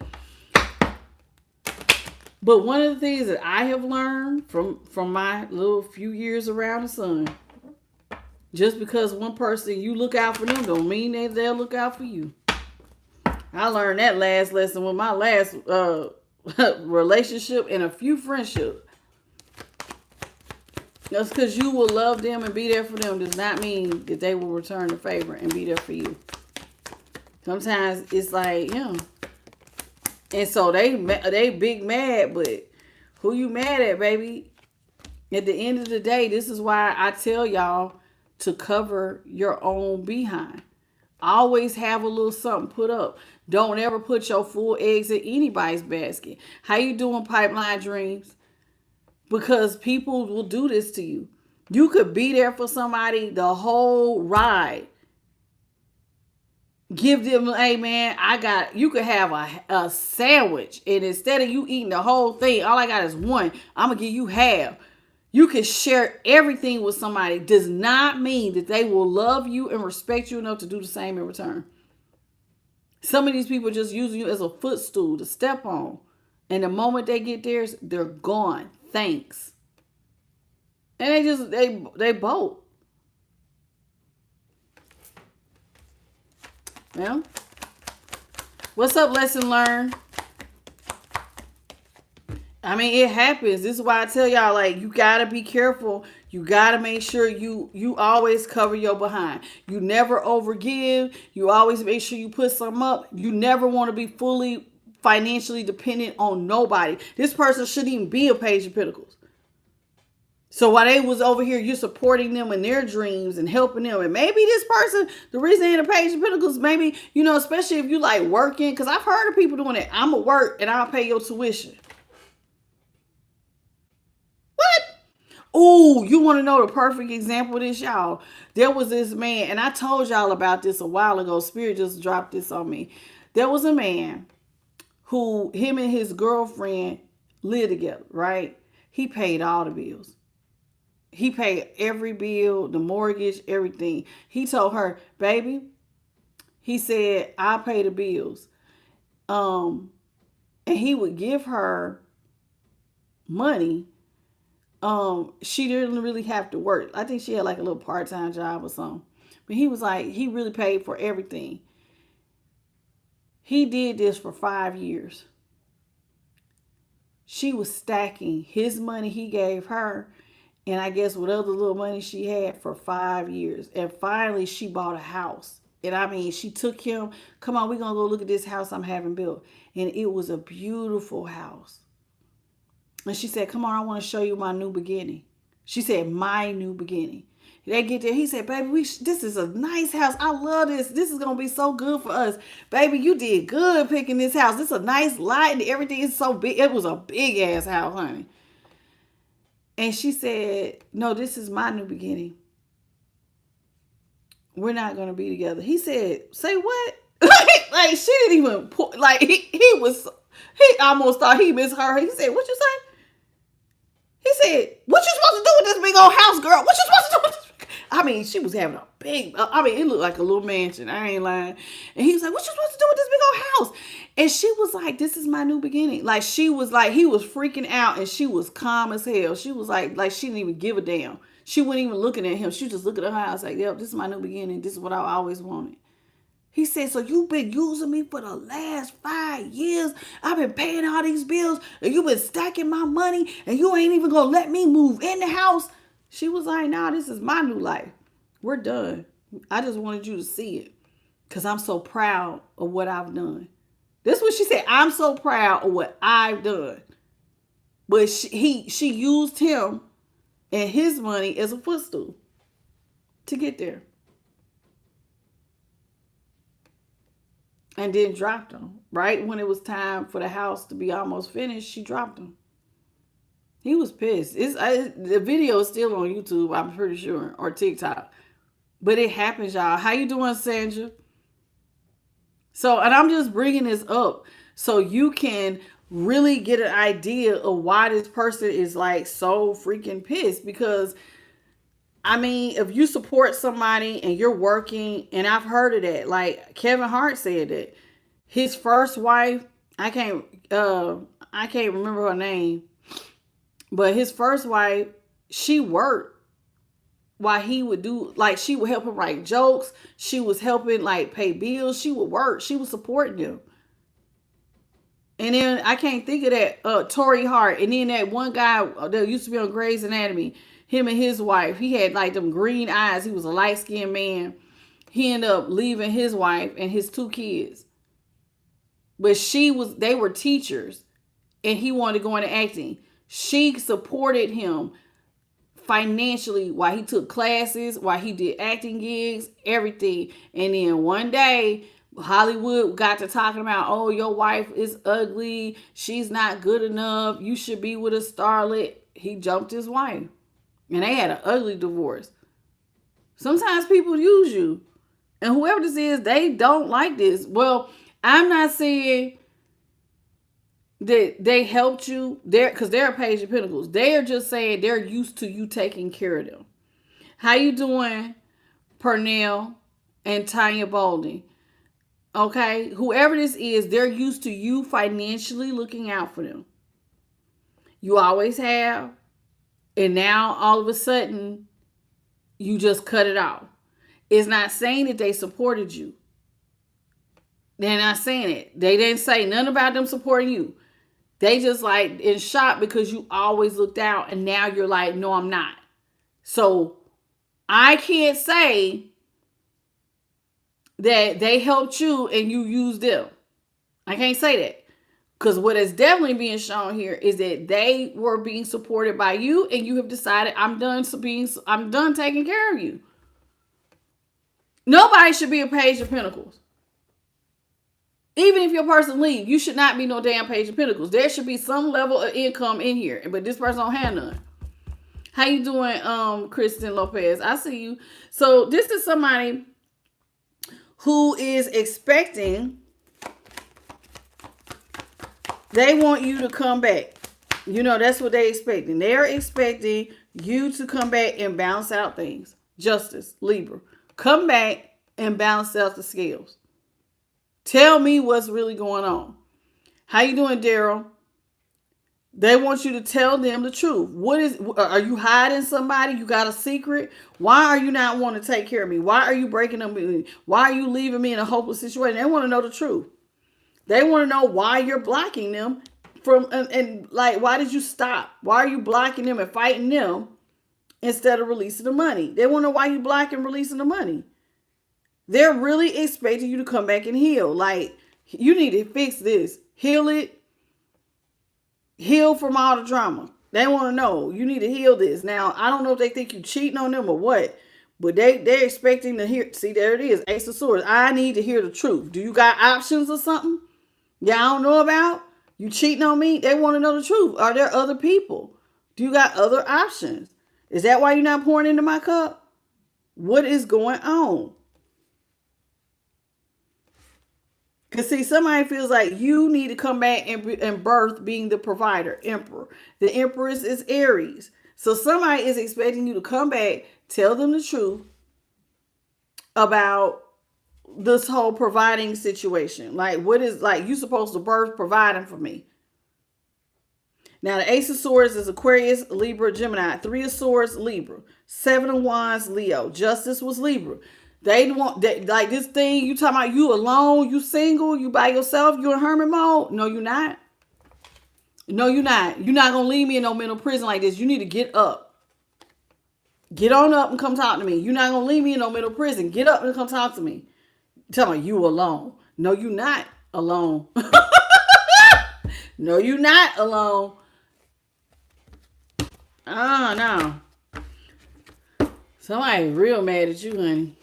Speaker 1: But one of the things that I have learned from my little few years around the sun, just because one person you look out for them don't mean that they'll look out for you. I learned that last lesson with my last relationship and a few friendships. Just because you will love them and be there for them does not mean that they will return the favor and be there for you. Sometimes it's like, yeah. And so they big mad, but who you mad at, baby? At the end of the day, this is why I tell y'all to cover your own behind. Always have a little something put up. Don't ever put your full eggs in anybody's basket. How you doing, Pipeline Dreams? Because people will do this to you. You could be there for somebody the whole ride. Give them, hey man, you could have a sandwich. And instead of you eating the whole thing, all I got is one. I'm going to give you half. You can share everything with somebody. Does not mean that they will love you and respect you enough to do the same in return. Some of these people just use you as a footstool to step on. And the moment they get theirs, they're gone. Thanks. And they bolt. Well, what's up, lesson learned? I mean, it happens. This is why I tell y'all, like, you gotta be careful. You gotta make sure you always cover your behind. You never overgive. You always make sure you put some up. You never want to be fully financially dependent on nobody. This person shouldn't even be a Page of Pentacles. So while they was over here, you're supporting them in their dreams and helping them. And maybe this person, the reason they in a Page of Pentacles, maybe, you know, especially if you like working, because I've heard of people doing it. I'm going to work and I'll pay your tuition. What? Oh, you want to know the perfect example of this, y'all? There was this man, and I told y'all about this a while ago. Spirit just dropped this on me. There was a man who, him and his girlfriend lived together, right? He paid all the bills. He paid every bill, the mortgage, everything. He told her, baby, he said, I'll pay the bills. And he would give her money. She didn't really have to work. I think she had like a little part-time job or something. But he was like, he really paid for everything. He did this for 5 years. She was stacking his money he gave her, and I guess with other little money she had, for 5 years. And finally she bought a house. And I mean, she took him, come on, we're going to go look at this house I'm having built. And it was a beautiful house. And she said, come on, I want to show you my new beginning. She said, my new beginning. They get there. He said, baby, this is a nice house. I love this. This is going to be so good for us. Baby, you did good picking this house. This is a nice lot and everything is so big. It was a big ass house, honey. And she said, no, this is my new beginning. We're not going to be together. He said, say what? Like, she didn't even, like, he almost thought he misheard her. He said, what you say? He said, what you supposed to do with this big old house, girl? What you supposed to do with this? I mean, she was having a big, I mean, it looked like a little mansion. I ain't lying. And he was like, what you supposed to do with this big old house? And she was like, this is my new beginning. Like, she was like, he was freaking out and she was calm as hell. She was like she didn't even give a damn. She wasn't even looking at him. She was just looking at her house like, yep, this is my new beginning. This is what I always wanted. He said, so you've been using me for the last 5 years. I've been paying all these bills and you've been stacking my money and you ain't even going to let me move in the house. She was like, nah, this is my new life. We're done. I just wanted you to see it because I'm so proud of what I've done. This is what she said. I'm so proud of what I've done. But she used him and his money as a footstool to get there. And then dropped him. Right when it was time for the house to be almost finished, she dropped him. He was pissed. The video is still on YouTube, I'm pretty sure, or TikTok. But it happens, y'all. How you doing, Sandra? So, and I'm just bringing this up so you can really get an idea of why this person is like so freaking pissed. Because, I mean, if you support somebody and you're working, and I've heard of that, like Kevin Hart said that his first wife, I can't remember her name, but his first wife, she worked while he would do, like, she would help him write jokes. She was helping like pay bills. She would work. She was supporting him. And then I can't think of that, Tory Hart. And then that one guy that used to be on Grey's Anatomy, him and his wife, he had like them green eyes. He was a light-skinned man. He ended up leaving his wife and his 2 kids. But they were teachers and he wanted to go into acting. She supported him financially while he took classes, while he did acting gigs, everything. And then one day, Hollywood got to talking about, oh, your wife is ugly. She's not good enough. You should be with a starlet. He jumped his wife. And they had an ugly divorce. Sometimes people use you. And whoever this is, they don't like this. Well, I'm not saying that they helped you because they're a Page of Pentacles. They are just saying they're used to you taking care of them. How you doing, Pernell and Tanya Bolden? Okay, whoever this is, they're used to you financially looking out for them. You always have. And now all of a sudden, you just cut it off. It's not saying that they supported you. They're not saying it. They didn't say nothing about them supporting you. They just like in shock because you always looked out and now you're like, no, I'm not. So I can't say that they helped you and you used them. I can't say that. Because what is definitely being shown here is that they were being supported by you and you have decided I'm done taking care of you. Nobody should be a Page of Pentacles. Even if your person leave, you should not be no damn Page of Pentacles. There should be some level of income in here, but this person don't have none. How you doing, Kristen Lopez? I see you. So this is somebody who is expecting, they want you to come back. You know, that's what they're expecting. They're expecting you to come back and balance out things. Justice, Libra. Come back and balance out the scales. Tell me what's really going on. How you doing, Daryl? They want you to tell them the truth. Are you hiding somebody? You got a secret? Why are you not wanting to take care of me? Why are you breaking up with me? Why are you leaving me in a hopeless situation? They want to know the truth. They want to know why you're blocking them from, and like, why did you stop? Why are you blocking them and fighting them instead of releasing the money? They want to know why you blocking and releasing the money. They're really expecting you to come back and heal. Like, you need to fix this. Heal it. Heal from all the drama. They want to know. You need to heal this. Now, I don't know if they think you cheating on them or what, but they're expecting to hear. See, there it is. Ace of Swords. I need to hear the truth. Do you got options or something? Yeah, I don't know about. You cheating on me? They want to know the truth. Are there other people? Do you got other options? Is that why you're not pouring into my cup? What is going on? Because see, somebody feels like you need to come back and birth being the provider, Emperor. The Empress is Aries. So somebody is expecting you to come back, tell them the truth about this whole providing situation. Like, what is, like, you supposed to birth providing for me. Now, the Ace of Swords is Aquarius, Libra, Gemini. 3 of Swords, Libra. 7 of Wands, Leo. Justice was Libra. They want that, like this thing, you talking about you alone, you single, you by yourself, you in hermit mode. No, you're not. No, you're not. You're not going to leave me in no mental prison like this. You need to get up. Get on up and come talk to me. You're not going to leave me in no mental prison. Get up and come talk to me. Tell me you alone. No, you're not alone. No, you're not alone. Oh, no. Somebody real mad at you, honey.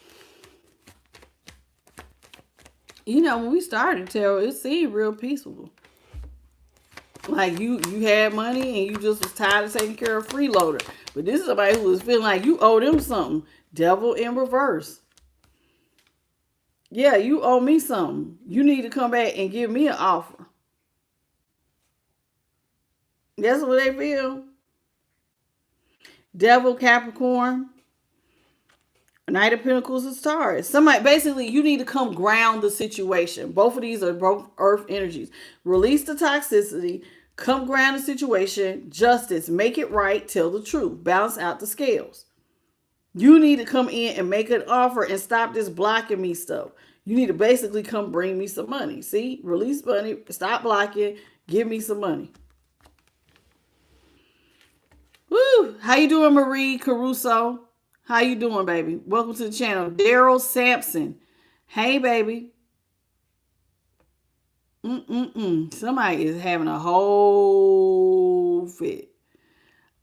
Speaker 1: You know, when we started, Tarot, it seemed real peaceful. Like you had money and you just was tired of taking care of freeloader. But this is somebody who was feeling like you owe them something. Devil in reverse. Yeah, you owe me something. You need to come back and give me an offer. That's what they feel. Devil, Capricorn. Knight of Pentacles is Taurus. Somebody, basically, you need to come ground the situation. Both of these are both earth energies. Release the toxicity. Come ground the situation. Justice. Make it right. Tell the truth. Balance out the scales. You need to come in and make an offer and stop this blocking me stuff. You need to basically come bring me some money. See? Release money. Stop blocking. Give me some money. Woo! How you doing, Marie Caruso? How you doing, baby? Welcome to the channel. Daryl Sampson. Hey, baby. Somebody is having a whole fit.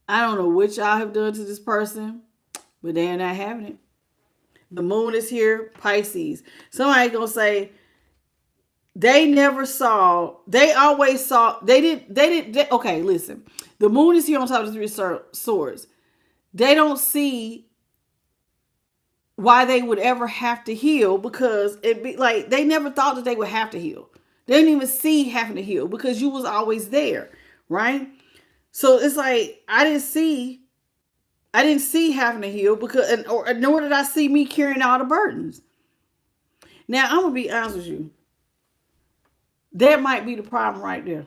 Speaker 1: I don't know what y'all have done to this person, but they're not having it. The moon is here, Pisces. Somebody gonna say they never saw, they always saw, okay, listen. The moon is here on top of the 3 swords. They don't see why they would ever have to heal, because it be like they never thought that they would have to heal. They didn't even see having to heal because you was always there, right? So it's like I didn't see having to heal because, nor did I see me carrying all the burdens. Now I'm gonna be honest with you. That might be the problem right there.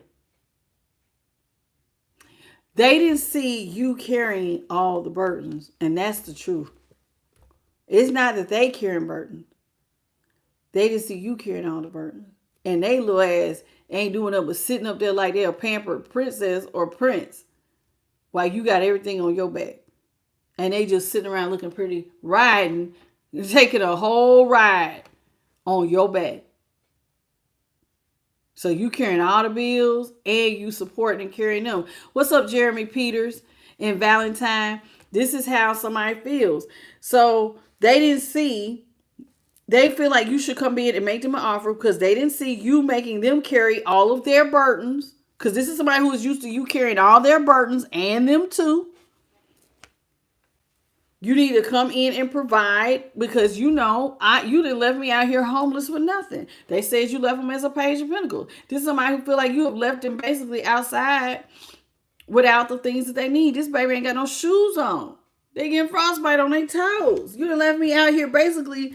Speaker 1: They didn't see you carrying all the burdens, and that's the truth. It's not that they carrying burdens. They didn't see you carrying all the burdens. And they little ass ain't doing up but sitting up there like they're a pampered princess or prince while you got everything on your back. And they just sitting around looking pretty, riding, taking a whole ride on your back. So you carrying all the bills and you supporting and carrying them. What's up, Jeremy Peters and Valentine? This is how somebody feels. So they didn't see, they feel like you should come in and make them an offer because they didn't see you making them carry all of their burdens. Because this is somebody who is used to you carrying all their burdens and them too. You need to come in and provide because you didn't left me out here homeless with nothing. They said you left them as a page of pentacles. This is somebody who feel like you have left them basically outside without the things that they need. This baby ain't got no shoes on. They getting frostbite on their toes. You done left me out here basically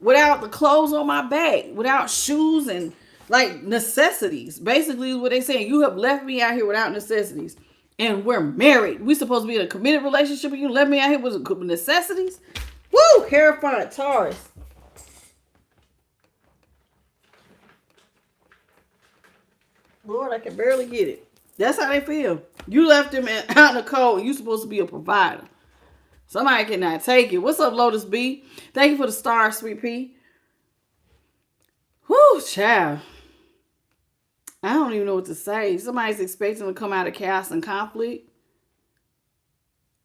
Speaker 1: without the clothes on my back, without shoes and like necessities. Basically is what they saying. You have left me out here without necessities. And we're married. We supposed to be in a committed relationship and you left me out here with necessities? Woo! Terrifying Taurus. Lord, I can barely get it. That's how they feel. You left them out in the cold and you supposed to be a provider. Somebody cannot take it. What's up, Lotus B? Thank you for the star, Sweet Pea. Whoo, child. I don't even know what to say. Somebody's expecting to come out of chaos and conflict.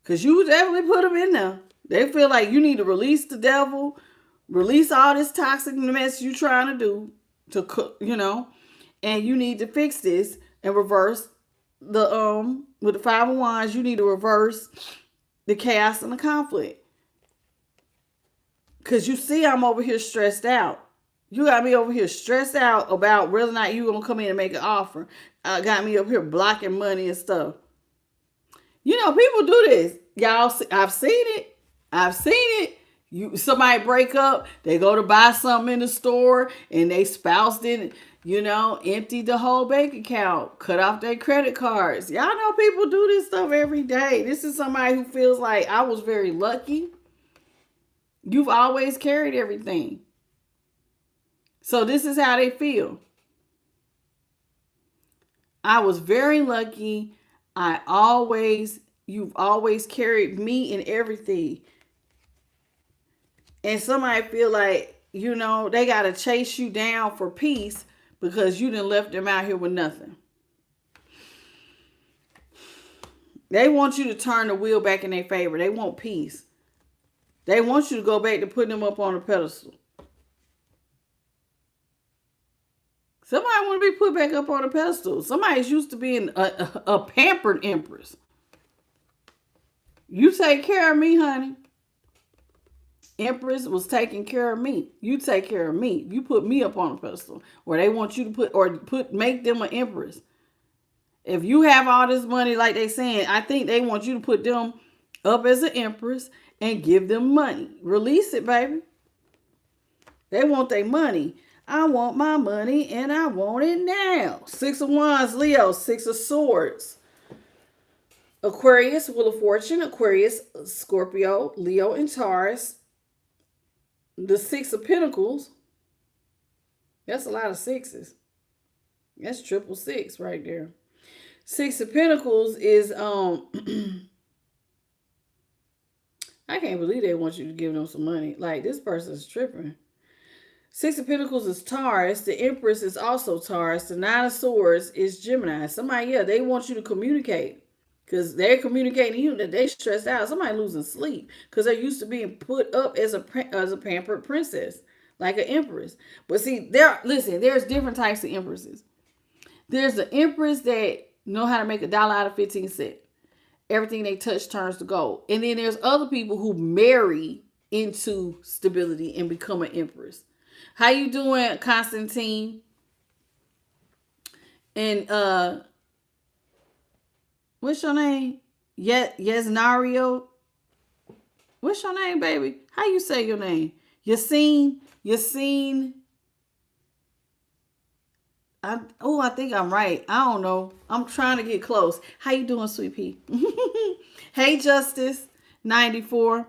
Speaker 1: Because you definitely put them in there. They feel like you need to release the devil, release all this toxic mess you're trying to do, to cook, and you need to fix this and reverse the, with the 5 of Wands, you need to reverse the chaos and the conflict. Because you see I'm over here stressed out. You got me over here stressed out about whether or not you going to come in and make an offer. Got me up here blocking money and stuff. People do this. Y'all, I've seen it. Somebody break up. They go to buy something in the store and they spouse didn't, empty the whole bank account. Cut off their credit cards. Y'all know people do this stuff every day. This is somebody who feels like I was very lucky. You've always carried everything. So this is how they feel. I was very lucky. You've always carried me in everything. And somebody feel like, they got to chase you down for peace because you done left them out here with nothing. They want you to turn the wheel back in their favor. They want peace. They want you to go back to putting them up on a pedestal. Somebody want to be put back up on a pedestal. Somebody's used to being a pampered empress. You take care of me, honey. Empress was taking care of me. You take care of me. You put me up on a pedestal. Or they want you to make them an empress. If you have all this money like they saying, I think they want you to put them up as an empress and give them money. Release it, baby. They want their money. I want my money and I want it now. 6 of Wands, Leo. 6 of Swords. Aquarius, Wheel of Fortune. Aquarius, Scorpio, Leo, and Taurus. The 6 of Pentacles. That's a lot of sixes. That's 666 right there. 6 of Pentacles is, I can't believe they want you to give them some money. Like, this person's tripping. 6 of Pentacles is Taurus. The Empress is also Taurus. The 9 of Swords is Gemini. Somebody, they want you to communicate. Because they're communicating to you that they stressed out. Somebody losing sleep. Because they're used to being put up as a pampered princess. Like an empress. But see, there's different types of empresses. There's the empress that know how to make $1 out of 15 cents. Everything they touch turns to gold. And then there's other people who marry into stability and become an empress. How you doing, Constantine? And what's your name? Yesnario. What's your name, baby? How you say your name? Yassine. I think I'm right. I don't know. I'm trying to get close. How you doing, Sweet Pea? Hey, Justice 94.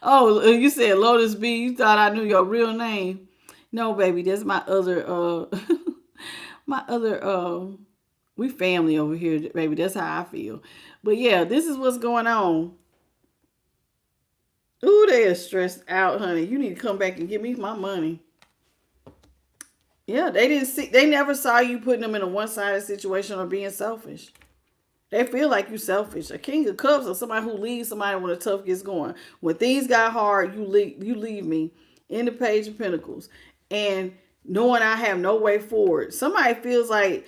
Speaker 1: Oh, you said Lotus B. You thought I knew your real name. No, baby, that's my other my other we family over here, baby. That's how I feel. But yeah, this is what's going on. Ooh, they are stressed out, honey. You need to come back and give me my money. Yeah, they never saw you putting them in a one-sided situation or being selfish. They feel like you selfish. A king of cups or somebody who leaves somebody when the tough gets going. When things got hard, you leave me in the page of pentacles. And knowing I have no way forward. Somebody feels like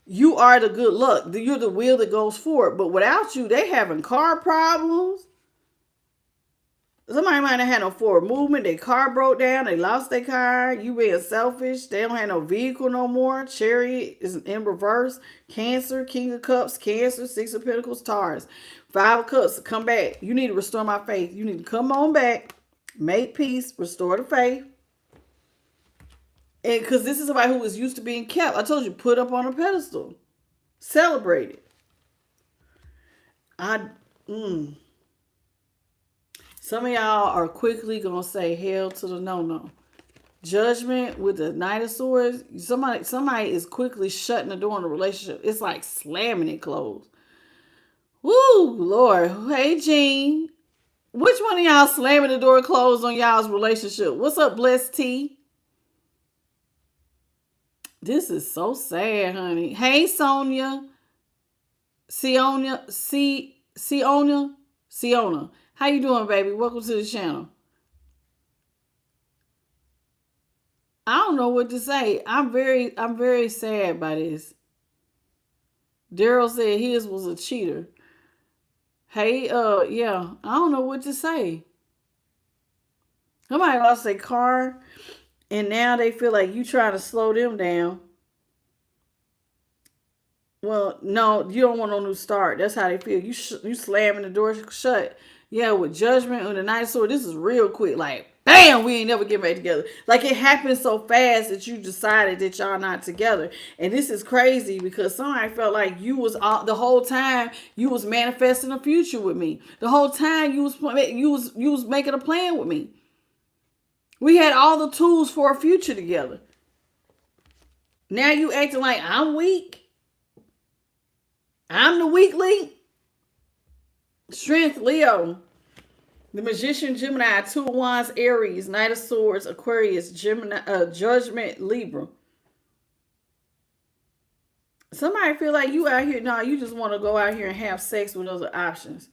Speaker 1: you are the good luck. You're the wheel that goes forward. But without you, they having car problems. Somebody might not have no forward movement. Their car broke down. They lost their car. You being selfish. They don't have no vehicle no more. Chariot is in reverse. Cancer, King of Cups, Cancer, Six of Pentacles, Taurus. Five of Cups, come back. You need to restore my faith. You need to come on back. Make peace. Restore the faith. And because this is somebody who is used to being kept. I told you, put up on a pedestal. Celebrate it. Some of y'all are quickly going to say hell to the no-no. Judgment with the Knight of Swords. Somebody is quickly shutting the door in the relationship. It's like slamming it closed. Woo, Lord. Hey, Jean. Which one of y'all slamming the door closed on y'all's relationship? What's up, Blessed T? This is so sad, honey. Hey, Sonia. Siona. How you doing, baby? Welcome to the channel. I don't know what to say. I'm very sad by this. Daryl said his was a cheater. Hey, yeah, I don't know what to say. Somebody lost their car, and now they feel like you trying to slow them down. Well, no, you don't want no new start. That's how they feel. You slamming the door shut. Yeah, with Judgment on the Knight of Swords, this is real quick. Like, bam, we ain't never get back together. Like, it happened so fast that you decided that y'all not together. And this is crazy because somebody felt like you was the whole time you was manifesting a future with me. The whole time you was making a plan with me. We had all the tools for a future together. Now you acting like I'm weak. I'm the weak link. Strength, Leo. The Magician, Gemini. Two of Wands, Aries. Knight of Swords, Aquarius. Gemini, Judgment, Libra. Somebody feel like you out here. No, you just want to go out here and have sex with other options.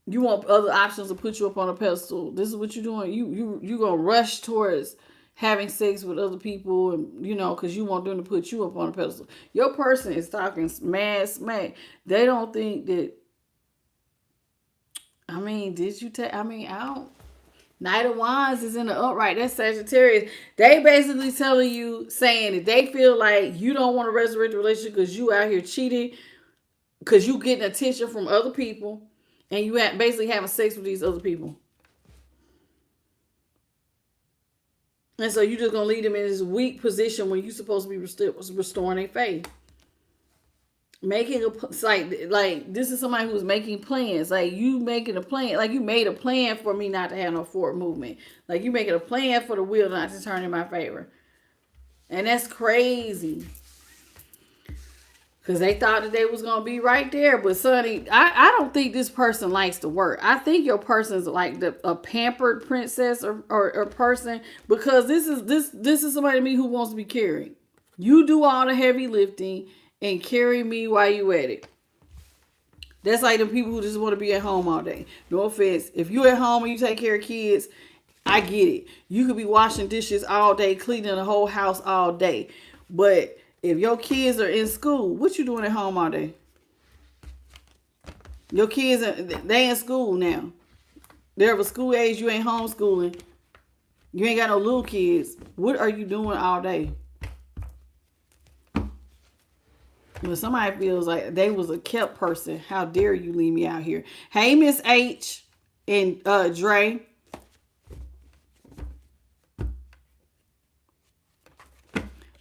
Speaker 1: You want other options to put you up on a pedestal. This is what you're doing. You gonna rush towards having sex with other people, and because you want them to put you up on a pedestal. Your person is talking mad smack. They don't think that. I mean, did you take? I mean, I don't. Knight of Wands is in the upright. That's Sagittarius. They basically telling you, saying that they feel like you don't want to resurrect the relationship because you out here cheating, because you getting attention from other people, and you basically having sex with these other people. And so you just going to leave them in this weak position when you're supposed to be restoring their faith. Making like this is somebody who's making plans. Like you making a plan. Like you made a plan for me not to have no forward movement. Like you making a plan for the wheel not to turn in my favor. And that's crazy. Because they thought that they was going to be right there. But Sonny, I don't think this person likes to work. I think your person's like a pampered princess or person. Because this is somebody to me who wants to be carried. You do all the heavy lifting and carry me while you at it. That's like the people who just want to be at home all day. No offense. If you at home and you take care of kids, I get it. You could be washing dishes all day, cleaning the whole house all day. But if your kids are in school, what you doing at home all day? Your kids, they in school now. They're of a school age. You ain't homeschooling. You ain't got no little kids. What are you doing all day? When somebody feels like they was a kept person, how dare you leave me out here? Hey, Miss H and Dre.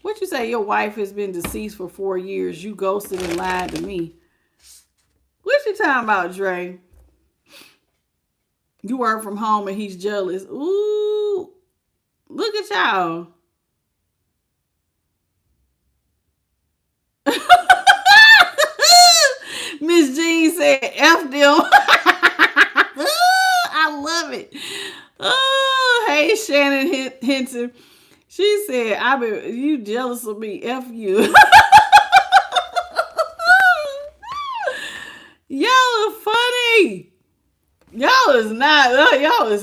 Speaker 1: What you say? Your wife has been deceased for 4 years. You ghosted and lied to me. What you talking about, Dre? You work from home and he's jealous. Ooh, look at y'all. Miss Jean said, F them. I love it. Oh, hey, Shannon Hinton. She said, I been you jealous of me. F you. Y'all are funny. Y'all is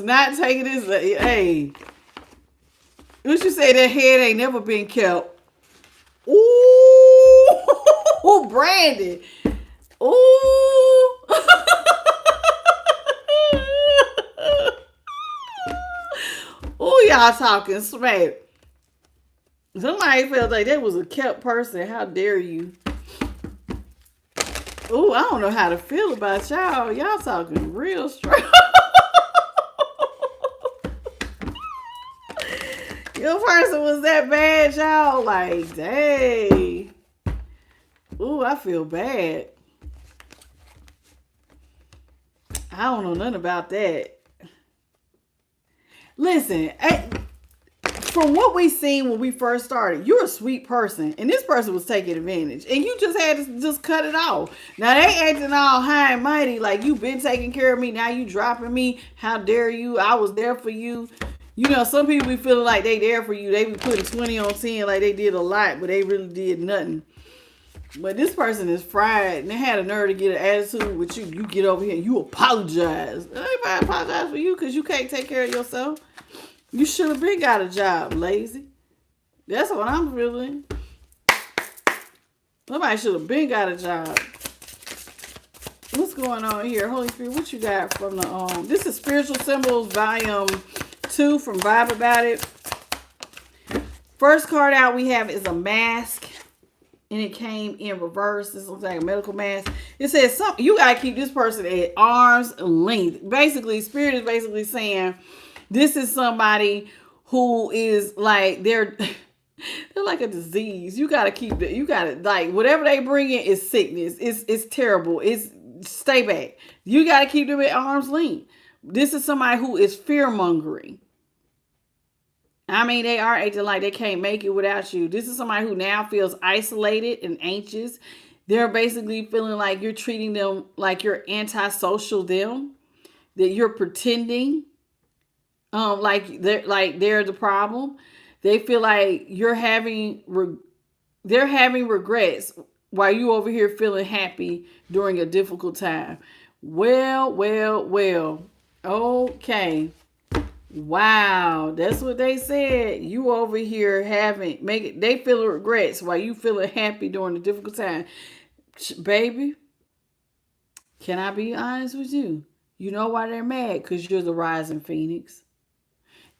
Speaker 1: not taking this. Hey, what you say? That head ain't never been kept. Ooh, Brandon. Ooh. Ooh, y'all talking smack. Somebody felt like that was a kept person. How dare you? Ooh, I don't know how to feel about y'all. Y'all talking real straight. Your person was that bad, y'all. Like, dang. Ooh, I feel bad. I don't know nothing about that. Listen, from what we seen when we first started, you're a sweet person, and this person was taking advantage, and you just had to just cut it off. Now they acting all high and mighty, like you been taking care of me. Now you dropping me. How dare you? I was there for you. You know, some people be feeling like they there for you. They be putting 20 on 10 like they did a lot, but they really did nothing. But this person is fried, and they had a nerve to get an attitude with you. You get over here and you apologize. Everybody apologize for you because you can't take care of yourself. You should have been got a job, lazy. That's what I'm feeling. Somebody should have been got a job. What's going on here? Holy Spirit, what you got from the this is Spiritual Symbols Volume 2 from Vibe About It. First card out we have is a mask. And it came in reverse. This looks like a medical mask. It says you gotta keep this person at arm's length. Basically, Spirit is basically saying this is somebody who is like they're like a disease. You gotta keep it. You gotta like whatever they bring in is sickness. It's terrible. It's stay back. You gotta keep them at arm's length. This is somebody who is fear mongering. I mean, they are acting like they can't make it without you. This is somebody who now feels isolated and anxious. They're basically feeling like you're treating them like you're antisocial them, that you're pretending like they're the problem. They feel like they're having regrets while you over here feeling happy during a difficult time. Well. Okay. Wow, that's what they said. You over here they feel regrets while you feeling happy during a difficult time. Baby, can I be honest with you? You know why they're mad? Because you're the rising phoenix.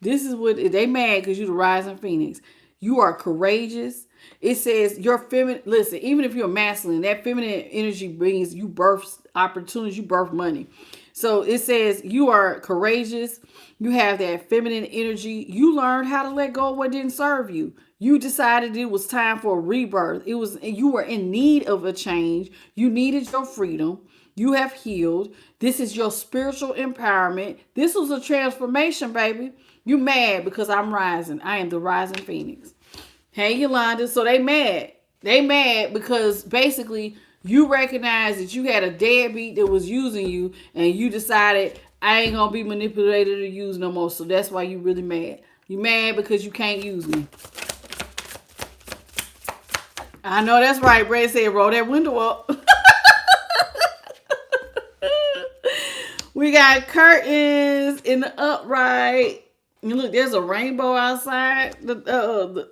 Speaker 1: This is what they mad because you're the rising phoenix. You are courageous. It says you're feminine. Listen, even if you're masculine, that feminine energy brings you birth opportunities, you birth money. So it says you are courageous. You have that feminine energy. You learned how to let go of what didn't serve you. You decided it was time for a rebirth. You were in need of a change. You needed your freedom. You have healed. This is your spiritual empowerment. This was a transformation, baby. You mad because I'm rising. I am the rising phoenix. Hey, Yolanda. So they mad. They mad because basically you recognize that you had a deadbeat that was using you and you decided I ain't going to be manipulated or used no more. So that's why you really mad. You mad because you can't use me. I know that's right. Brad said roll that window up. We got curtains in the upright. And look, there's a rainbow outside. It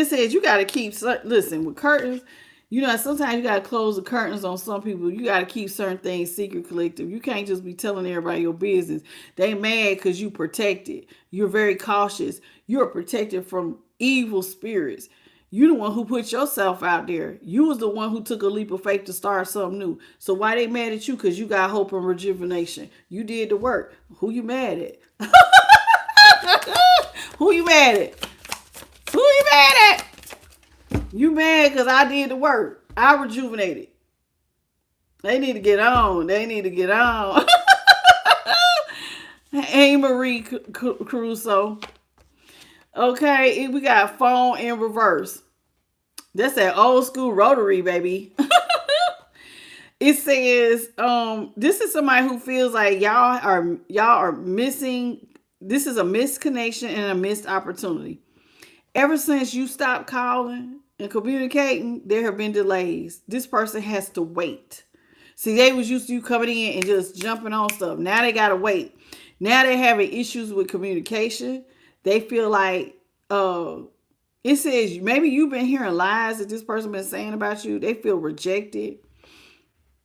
Speaker 1: says you got to keep, listen, with curtains, you know, sometimes you got to close the curtains on some people. You got to keep certain things secret, collective. You can't just be telling everybody your business. They mad because you protected. You're very cautious. You're protected from evil spirits. You the one who put yourself out there. You was the one who took a leap of faith to start something new. So why they mad at you? Because you got hope and rejuvenation. You did the work. Who you mad at? Who you mad at? Who you mad at? You mad because I did the work. I rejuvenated. They need to get on. They need to get on. Hey, Marie Caruso. Okay, we got phone in reverse. That's that old school rotary, baby. It says, this is somebody who feels like y'all are missing. This is a missed connection and a missed opportunity. Ever since you stopped calling and communicating, there have been delays. This person has to wait. See, they was used to you coming in and just jumping on stuff. Now they gotta wait. Now they're having issues with communication. They feel like it says maybe you've been hearing lies that this person been saying about you. They feel rejected.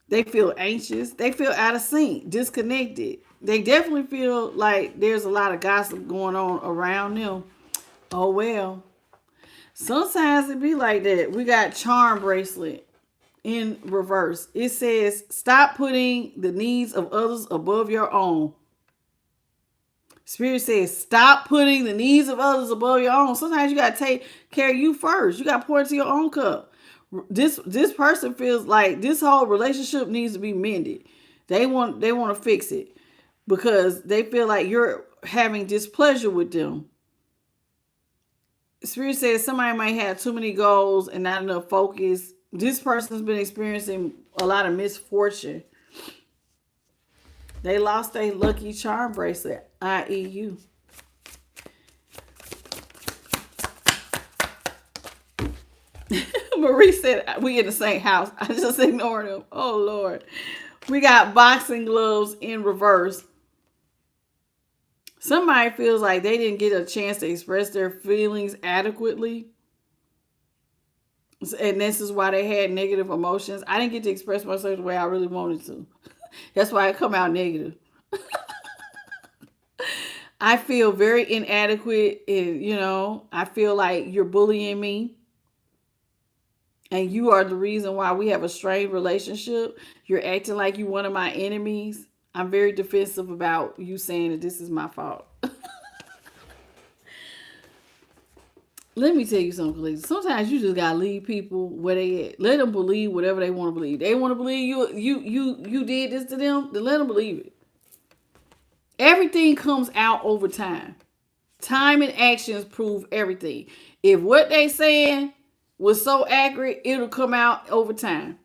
Speaker 1: They feel anxious. They feel out of sync, disconnected. They definitely feel like there's a lot of gossip going on around them. Oh well. Sometimes it be like that. We got charm bracelet in reverse. It says, stop putting the needs of others above your own. Spirit says, stop putting the needs of others above your own. Sometimes you got to take care of you first. You got to pour into your own cup. This person feels like this whole relationship needs to be mended. They want to fix it because they feel like you're having displeasure with them. Spirit says somebody might have too many goals and not enough focus. This person's been experiencing a lot of misfortune. They lost their lucky charm bracelet, i.e. you. Marie said, we in the same house. I just ignored him. Oh, Lord. We got boxing gloves in reverse. Somebody feels like they didn't get a chance to express their feelings adequately. And this is why they had negative emotions. I didn't get to express myself the way I really wanted to. That's why I come out negative. I feel very inadequate. And, I feel like you're bullying me. And you are the reason why we have a strained relationship. You're acting like you're one of my enemies. I'm very defensive about you saying that this is my fault. Let me tell you something, please. Sometimes you just gotta leave people where they at. Let them believe whatever they want to believe. They want to believe you did this to them, then let them believe it. Everything comes out over time. Time and actions prove everything. If what they saying was so accurate, it'll come out over time.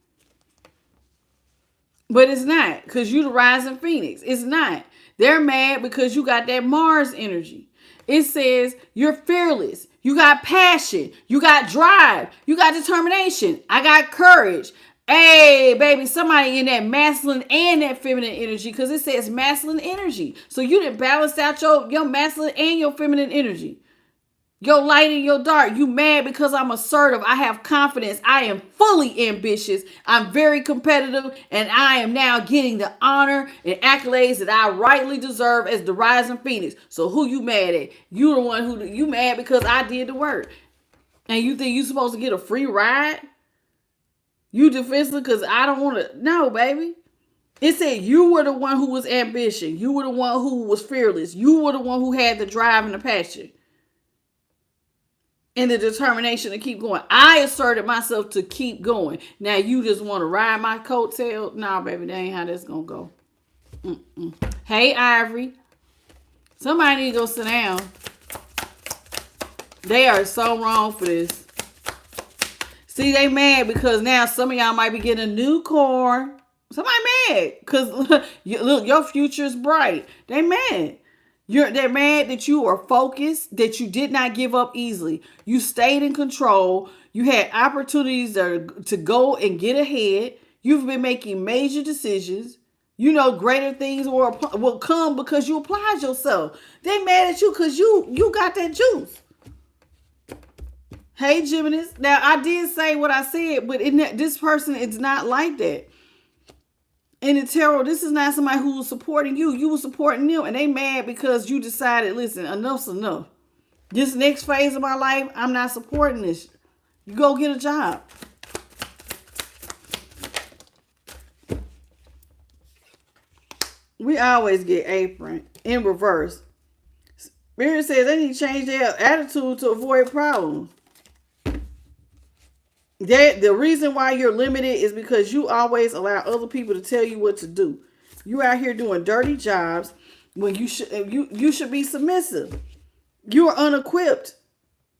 Speaker 1: But it's not, because you the rising phoenix. It's not. They're mad because you got that Mars energy. It says you're fearless. You got passion. You got drive. You got determination. I got courage. Hey, baby, somebody in that masculine and that feminine energy, because it says masculine energy. So you didn't balance out your masculine and your feminine energy. Your light and your dark. You mad because I'm assertive. I have confidence. I am fully ambitious. I'm very competitive. And I am now getting the honor and accolades that I rightly deserve as the rising phoenix. So who you mad at? You the one who you mad because I did the work. And you think you supposed to get a free ride? You defensive because I don't want to. No, baby. It said you were the one who was ambitious. You were the one who was fearless. You were the one who had the drive and the passion. And the determination to keep going. I asserted myself to keep going. Now you just want to ride my coattail? Nah, baby, that ain't how that's going to go. Hey, Ivory. Somebody need to go sit down. They are so wrong for this. See, they mad because now some of y'all might be getting a new car. Somebody mad because look, your future is bright. They mad. They're mad that you are focused, that you did not give up easily. You stayed in control. You had opportunities to go and get ahead. You've been making major decisions. You know greater things will come because you applied yourself. They mad at you because you got that juice. Hey, Geminis. Now, I did say what I said, but this person is not like that. In the tarot, this is not somebody who was supporting you. You were supporting them, and they mad because you decided, listen, enough's enough. This next phase of my life, I'm not supporting this. You go get a job. We always get apron in reverse. Spirit says they need to change their attitude to avoid problems. The reason why you're limited is because you always allow other people to tell you what to do. You're out here doing dirty jobs. When you should be submissive. You're unequipped.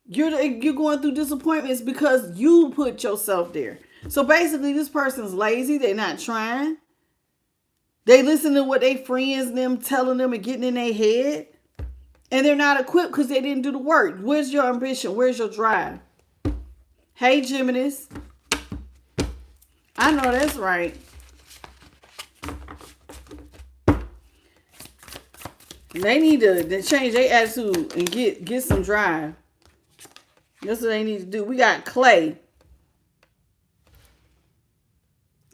Speaker 1: You're going through disappointments because you put yourself there. So basically, this person's lazy. They're not trying. They listen to what they friends them telling them and getting in their head. And they're not equipped because they didn't do the work. Where's your ambition? Where's your drive? Hey, Geminis. I know that's right. They need to change their attitude and get some drive. That's what they need to do. We got Clay.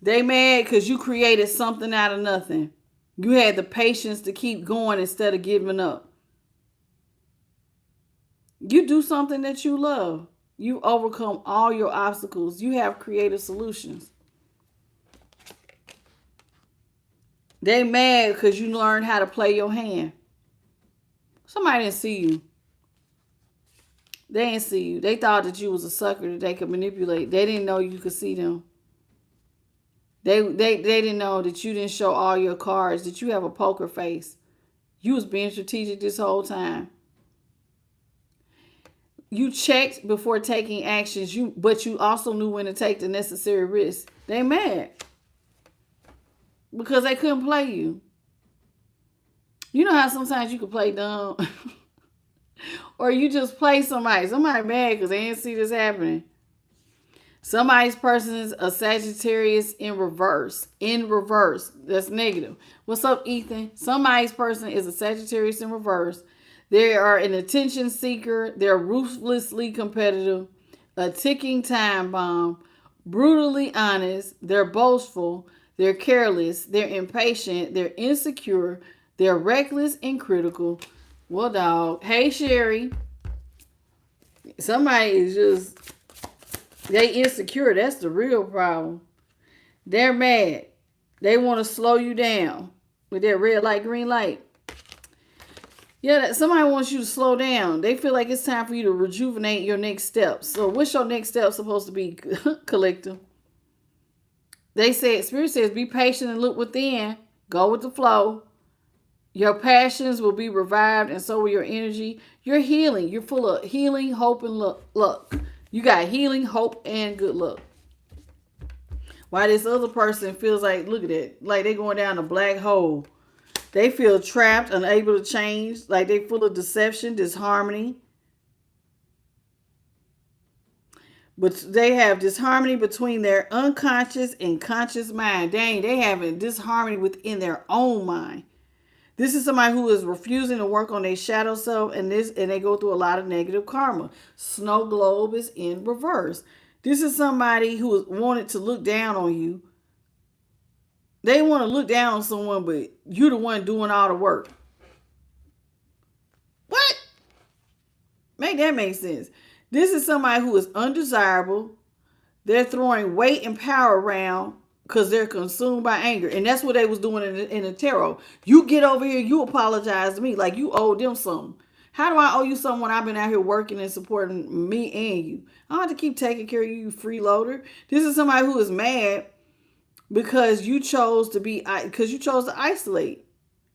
Speaker 1: They mad because you created something out of nothing. You had the patience to keep going instead of giving up. You do something that you love. You overcome all your obstacles. You have creative solutions. They mad because you learned how to play your hand. Somebody didn't see you. They didn't see you. They thought that you was a sucker that they could manipulate. They didn't know you could see them. They didn't know that you didn't show all your cards, that you have a poker face. You was being strategic this whole time. You checked before taking actions, but you also knew when to take the necessary risks. They mad because they couldn't play you. You know how sometimes you can play dumb? Or you just play somebody. Somebody mad because they didn't see this happening. Somebody's person is a Sagittarius in reverse. In reverse. That's negative. What's up, Ethan? Somebody's person is a Sagittarius in reverse. They are an attention seeker. They're ruthlessly competitive. A ticking time bomb. Brutally honest. They're boastful. They're careless. They're impatient. They're insecure. They're reckless and critical. Well, dog. Hey, Sherry. Somebody is just, they insecure. That's the real problem. They're mad. They want to slow you down with that red light, green light. Yeah, somebody wants you to slow down. They feel like it's time for you to rejuvenate your next steps. So what's your next step supposed to be, collective? They said, Spirit says, be patient and look within. Go with the flow. Your passions will be revived, and so will your energy. You're healing. You're full of healing, hope, and luck. You got healing, hope, and good luck. While this other person feels like, look at it, like they're going down a black hole. They feel trapped, unable to change, like they're full of deception, disharmony. But they have disharmony between their unconscious and conscious mind. Dang, they have a disharmony within their own mind. This is somebody who is refusing to work on their shadow self, and they go through a lot of negative karma. Snow globe is in reverse. This is somebody who wanted to look down on you. They want to look down on someone, but you're the one doing all the work. What? Make that make sense. This is somebody who is undesirable. They're throwing weight and power around because they're consumed by anger. And that's what they was doing in the tarot. You get over here, you apologize to me like you owe them something. How do I owe you something when I've been out here working and supporting me and you? I don't have to keep taking care of you, freeloader. This is somebody who is mad because you chose to isolate.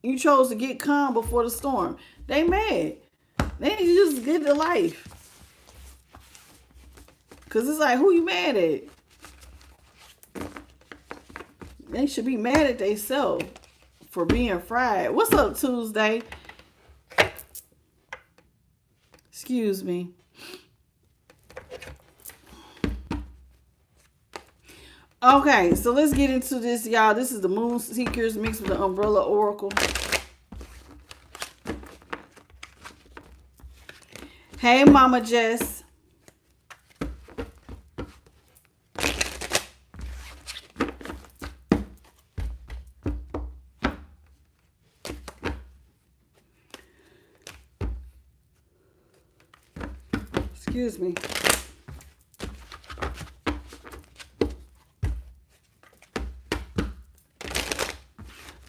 Speaker 1: You chose to get calm before the storm. They mad. They need to just get to life. Because it's like, who you mad at? They should be mad at themselves for being fried. What's up, Tuesday? Excuse me. Okay, so let's get into this, y'all. This is the Moon Seekers mixed with the Umbrella Oracle. Hey, Mama Jess. Excuse me.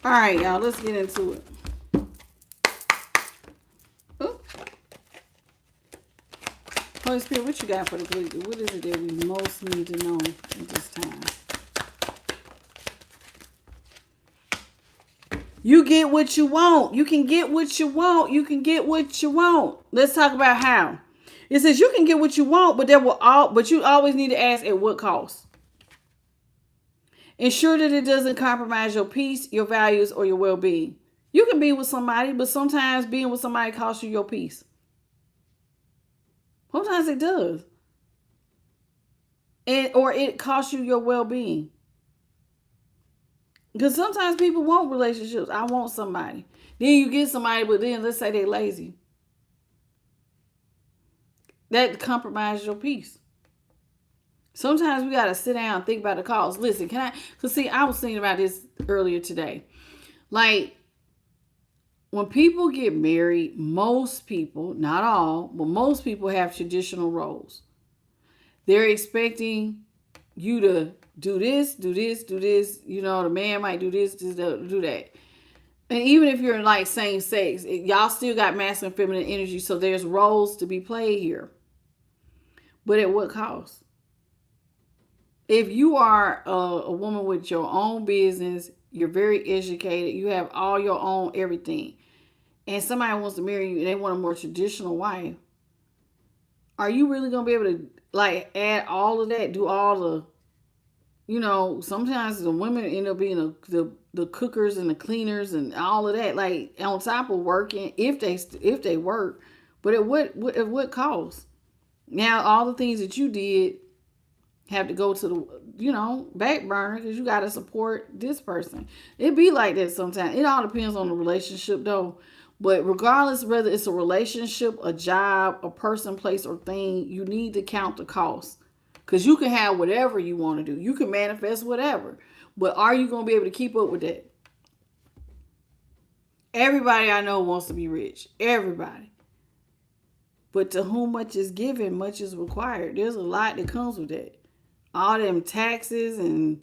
Speaker 1: All right, y'all, let's get into it. Ooh. Holy Spirit, what you got for the collective? What is it that we most need to know at this time? You get what you want. You can get what you want. You can get what you want. Let's talk about how. It says you can get what you want, but you always need to ask at what cost. Ensure that it doesn't compromise your peace, your values, or your well-being. You can be with somebody, but sometimes being with somebody costs you your peace. Sometimes it does. Or it costs you your well-being. Because sometimes people want relationships. I want somebody. Then you get somebody, but then let's say they're lazy. That compromises your peace. Sometimes we got to sit down and think about the cost. Listen, because see, I was thinking about this earlier today. Like, when people get married, most people, not all, but most people have traditional roles. They're expecting you to do this, do this, do this. You know, the man might do this, do that. And even if you're like same sex, y'all still got masculine and feminine energy. So there's roles to be played here. But at what cost? If you are a woman with your own business, you're very educated, you have all your own everything, and somebody wants to marry you and they want a more traditional wife, are you really going to be able to like add all of that, do all the, sometimes the women end up being the cookers and the cleaners and all of that, like on top of working, if they work, but at what cost? Now all the things that you did have to go to the, back burner because you got to support this person. It be like that sometimes. It all depends on the relationship though. But regardless whether it's a relationship, a job, a person, place, or thing, you need to count the cost. Because you can have whatever you want to do. You can manifest whatever. But are you going to be able to keep up with that? Everybody I know wants to be rich. Everybody. But to whom much is given, much is required. There's a lot that comes with that. All them taxes and,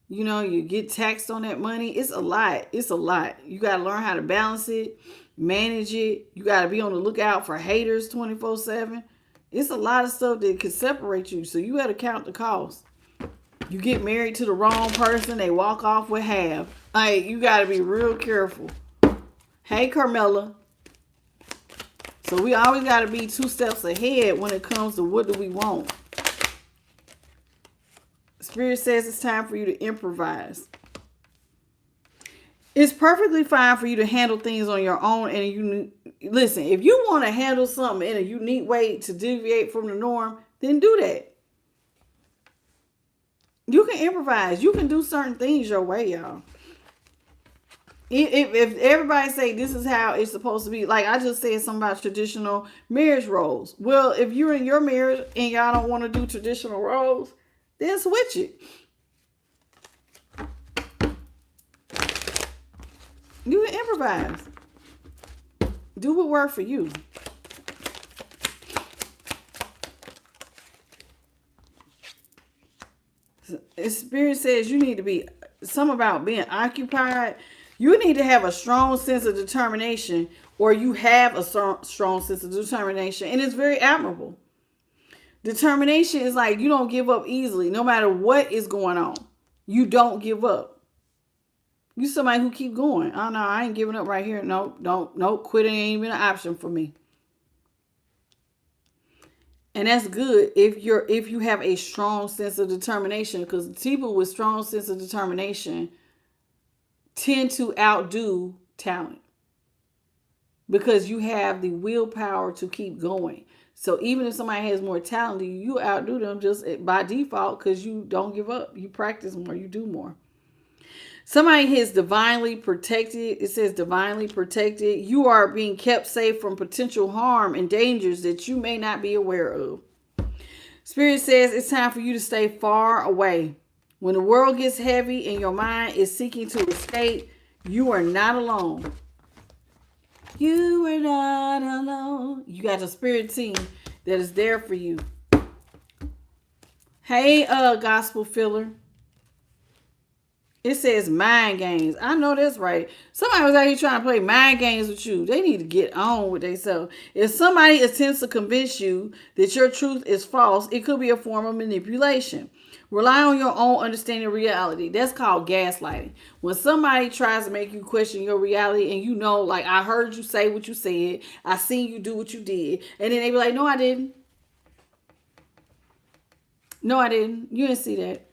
Speaker 1: you get taxed on that money. It's a lot. It's a lot. You got to learn how to balance it, manage it. You got to be on the lookout for haters 24/7. It's a lot of stuff that could separate you. So you got to count the cost. You get married to the wrong person, they walk off with half. Like, you got to be real careful. Hey, Carmela. So we always got to be 2 steps ahead when it comes to what do we want. Spirit says it's time for you to improvise. It's perfectly fine for you to handle things on your own. And listen, if you want to handle something in a unique way to deviate from the norm, then do that. You can improvise. You can do certain things your way, y'all. If everybody say this is how it's supposed to be, like I just said something about traditional marriage roles. Well, if you're in your marriage and y'all don't want to do traditional roles, then switch it. You can improvise. Do what works for you. Spirit says you need to be something about being occupied. You need to have a strong sense of determination, or you have a strong sense of determination, and it's very admirable. Determination is like you don't give up easily, no matter what is going on. You don't give up. You somebody who keep going. Oh no, I ain't giving up right here. Nope. Quitting ain't even an option for me. And that's good if you have a strong sense of determination, because people with strong sense of determination tend to outdo talent because you have the willpower to keep going. So even if somebody has more talent than you, outdo them just by default because you don't give up. You practice more. You do more. Somebody is divinely protected. It says divinely protected. You are being kept safe from potential harm and dangers that you may not be aware of. Spirit says it's time for you to stay far away. When the world gets heavy and your mind is seeking to escape, you are not alone. You are not alone. You got a spirit team that is there for you. Hey, gospel filler. It says mind games. I know that's right. Somebody was out here trying to play mind games with you. They need to get on with themselves. If somebody attempts to convince you that your truth is false, it could be a form of manipulation. Rely on your own understanding of reality. That's called gaslighting. When somebody tries to make you question your reality and you know, like, I heard you say what you said, I seen you do what you did, and then they be like, no, I didn't. No, I didn't. You didn't see that.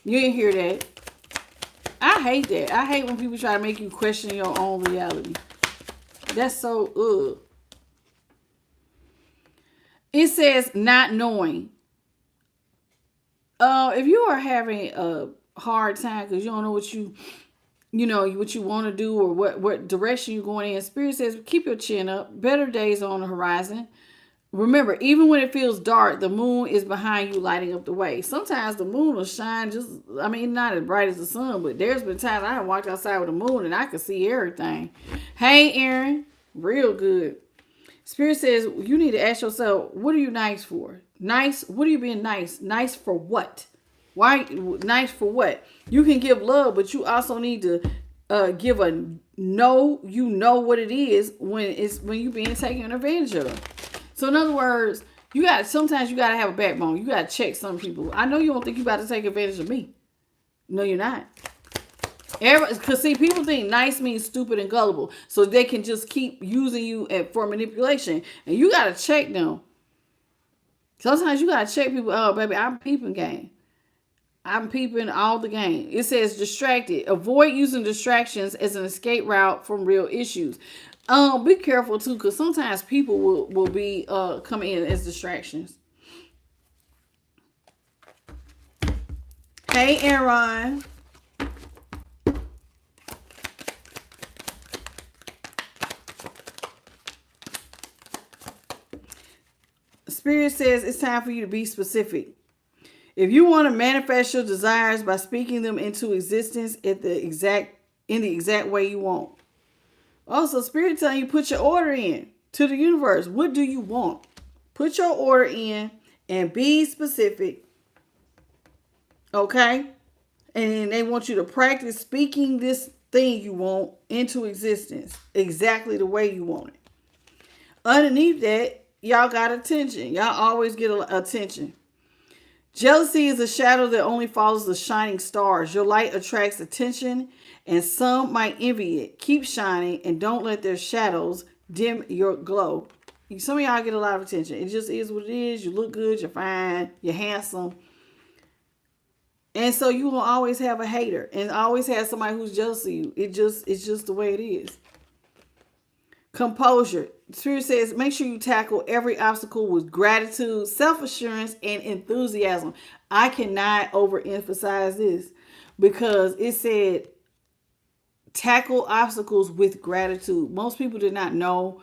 Speaker 1: You didn't hear that. I hate that. I hate when people try to make you question your own reality. That's so It says not knowing. If you are having a hard time because you don't know what what you want to do or what direction you're going in, Spirit says keep your chin up. Better days on the horizon. Remember, even when it feels dark, the moon is behind you lighting up the way. Sometimes the moon will shine not as bright as the sun, but there's been times I have walked outside with the moon and I could see everything. Hey, Aaron, real good. Spirit says you need to ask yourself, what are you nice for? Nice? What are you being nice? Nice for what? Why? Nice for what? You can give love, but you also need to give a no. You know what it is when you're being taken advantage of. So in other words, sometimes you gotta have a backbone. You gotta check some people. I know you don't think you about to take advantage of me. No, you're not. Because see, people think nice means stupid and gullible, so they can just keep using you for manipulation, and you gotta check them. Sometimes you gotta check people. Oh, baby, I'm peeping game. I'm peeping all the game. It says distracted. Avoid using distractions as an escape route from real issues. Be careful too, because sometimes people will be coming in as distractions. Hey, Aaron. Spirit says it's time for you to be specific. If you want to manifest your desires by speaking them into existence in the exact way you want. Also, Spirit telling you put your order in to the universe. What do you want? Put your order in and be specific. Okay? And they want you to practice speaking this thing you want into existence exactly the way you want it. Underneath that, y'all got attention. Y'all always get attention. Jealousy is a shadow that only follows the shining stars. Your light attracts attention, and some might envy it. Keep shining, and don't let their shadows dim your glow. Some of y'all get a lot of attention. It just is what it is. You look good. You're fine. You're handsome. And so you will always have a hater and always have somebody who's jealous of you. It's just the way it is. Composure. Spirit says, make sure you tackle every obstacle with gratitude, self-assurance, and enthusiasm. I cannot overemphasize this because it said tackle obstacles with gratitude. Most people did not know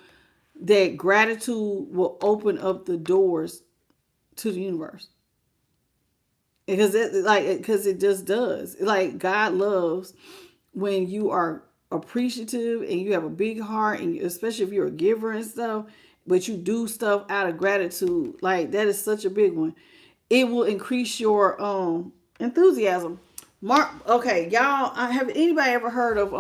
Speaker 1: that gratitude will open up the doors to the universe. Because it just does. Like, God loves when you are appreciative and you have a big heart, and especially if you're a giver and stuff, but you do stuff out of gratitude. Like, that is such a big one. It will increase your enthusiasm. Okay, y'all, have anybody ever heard of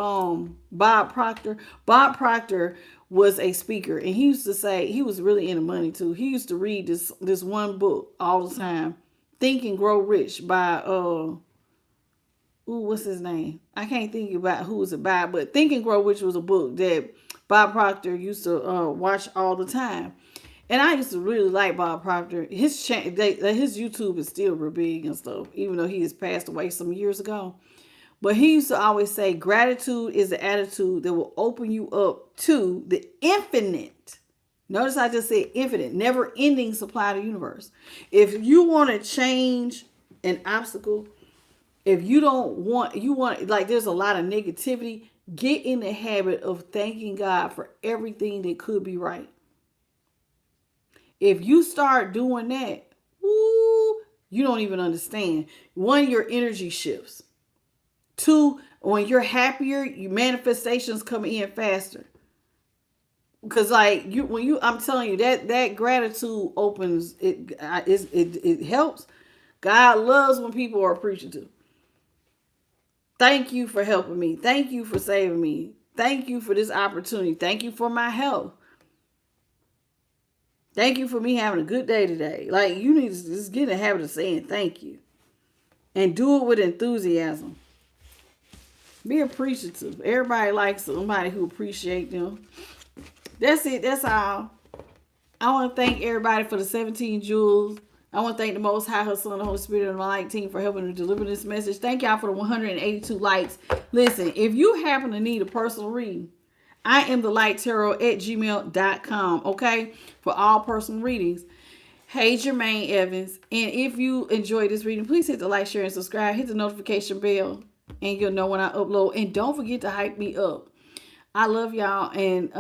Speaker 1: Bob Proctor? Bob Proctor was a speaker, and he used to say, he was really into money too. He used to read this one book all the time, Think and Grow Rich by what's his name? I can't think about who was it by, but Think and Grow Rich was a book that Bob Proctor used to watch all the time. And I used to really like Bob Proctor. His YouTube is still real big and stuff, even though he has passed away some years ago. But he used to always say, gratitude is the attitude that will open you up to the infinite. Notice I just said infinite, never-ending supply of the universe. If you want to change an obstacle, if you want, like, there's a lot of negativity, get in the habit of thanking God for everything that could be right. If you start doing that, you don't even understand. One, your energy shifts. Two, when you're happier, your manifestations come in faster. Because I'm telling you, that gratitude opens it helps. God loves when people are appreciative. Thank you for helping me. Thank you for saving me. Thank you for this opportunity. Thank you for my health. Thank you for me having a good day today. Like, you need to just get in the habit of saying thank you. And do it with enthusiasm. Be appreciative. Everybody likes somebody who appreciates them. That's it. That's all. I want to thank everybody for the 17 jewels. I want to thank the Most High, her Son, the Holy Spirit, and the light team for helping to deliver this message. Thank y'all for the 182 likes. Listen, if you happen to need a personal reading, I am the light tarot at gmail.com, okay? For all personal readings. Hey, Jermaine Evans. And if you enjoyed this reading, please hit the like, share, and subscribe. Hit the notification bell, and you'll know when I upload. And don't forget to hype me up. I love y'all. And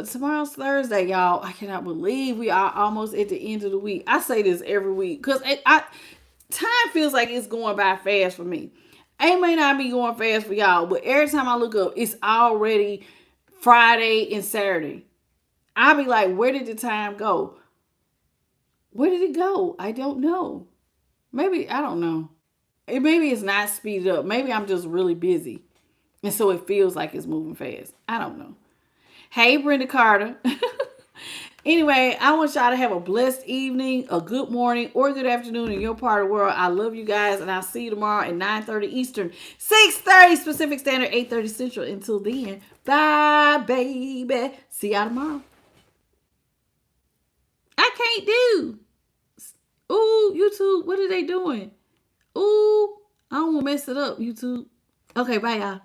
Speaker 1: tomorrow's Thursday, y'all. I cannot believe we are almost at the end of the week. I say this every week because time feels like it's going by fast for me. It may not be going fast for y'all, but every time I look up, it's already Friday and Saturday. I'll be like, where did the time go? Where did it go? I don't know. Maybe, I don't know. Maybe it's not speeded up. Maybe I'm just really busy. And so it feels like it's moving fast. I don't know. Hey, Brenda Carter. Anyway, I want y'all to have a blessed evening, a good morning, or a good afternoon in your part of the world. I love you guys, and I'll see you tomorrow at 9:30 Eastern, 6:30 Pacific Standard, 8:30 Central. Until then, bye, baby. See y'all tomorrow. I can't do. Ooh, YouTube, what are they doing? Ooh, I don't want to mess it up, YouTube. Okay, bye, y'all.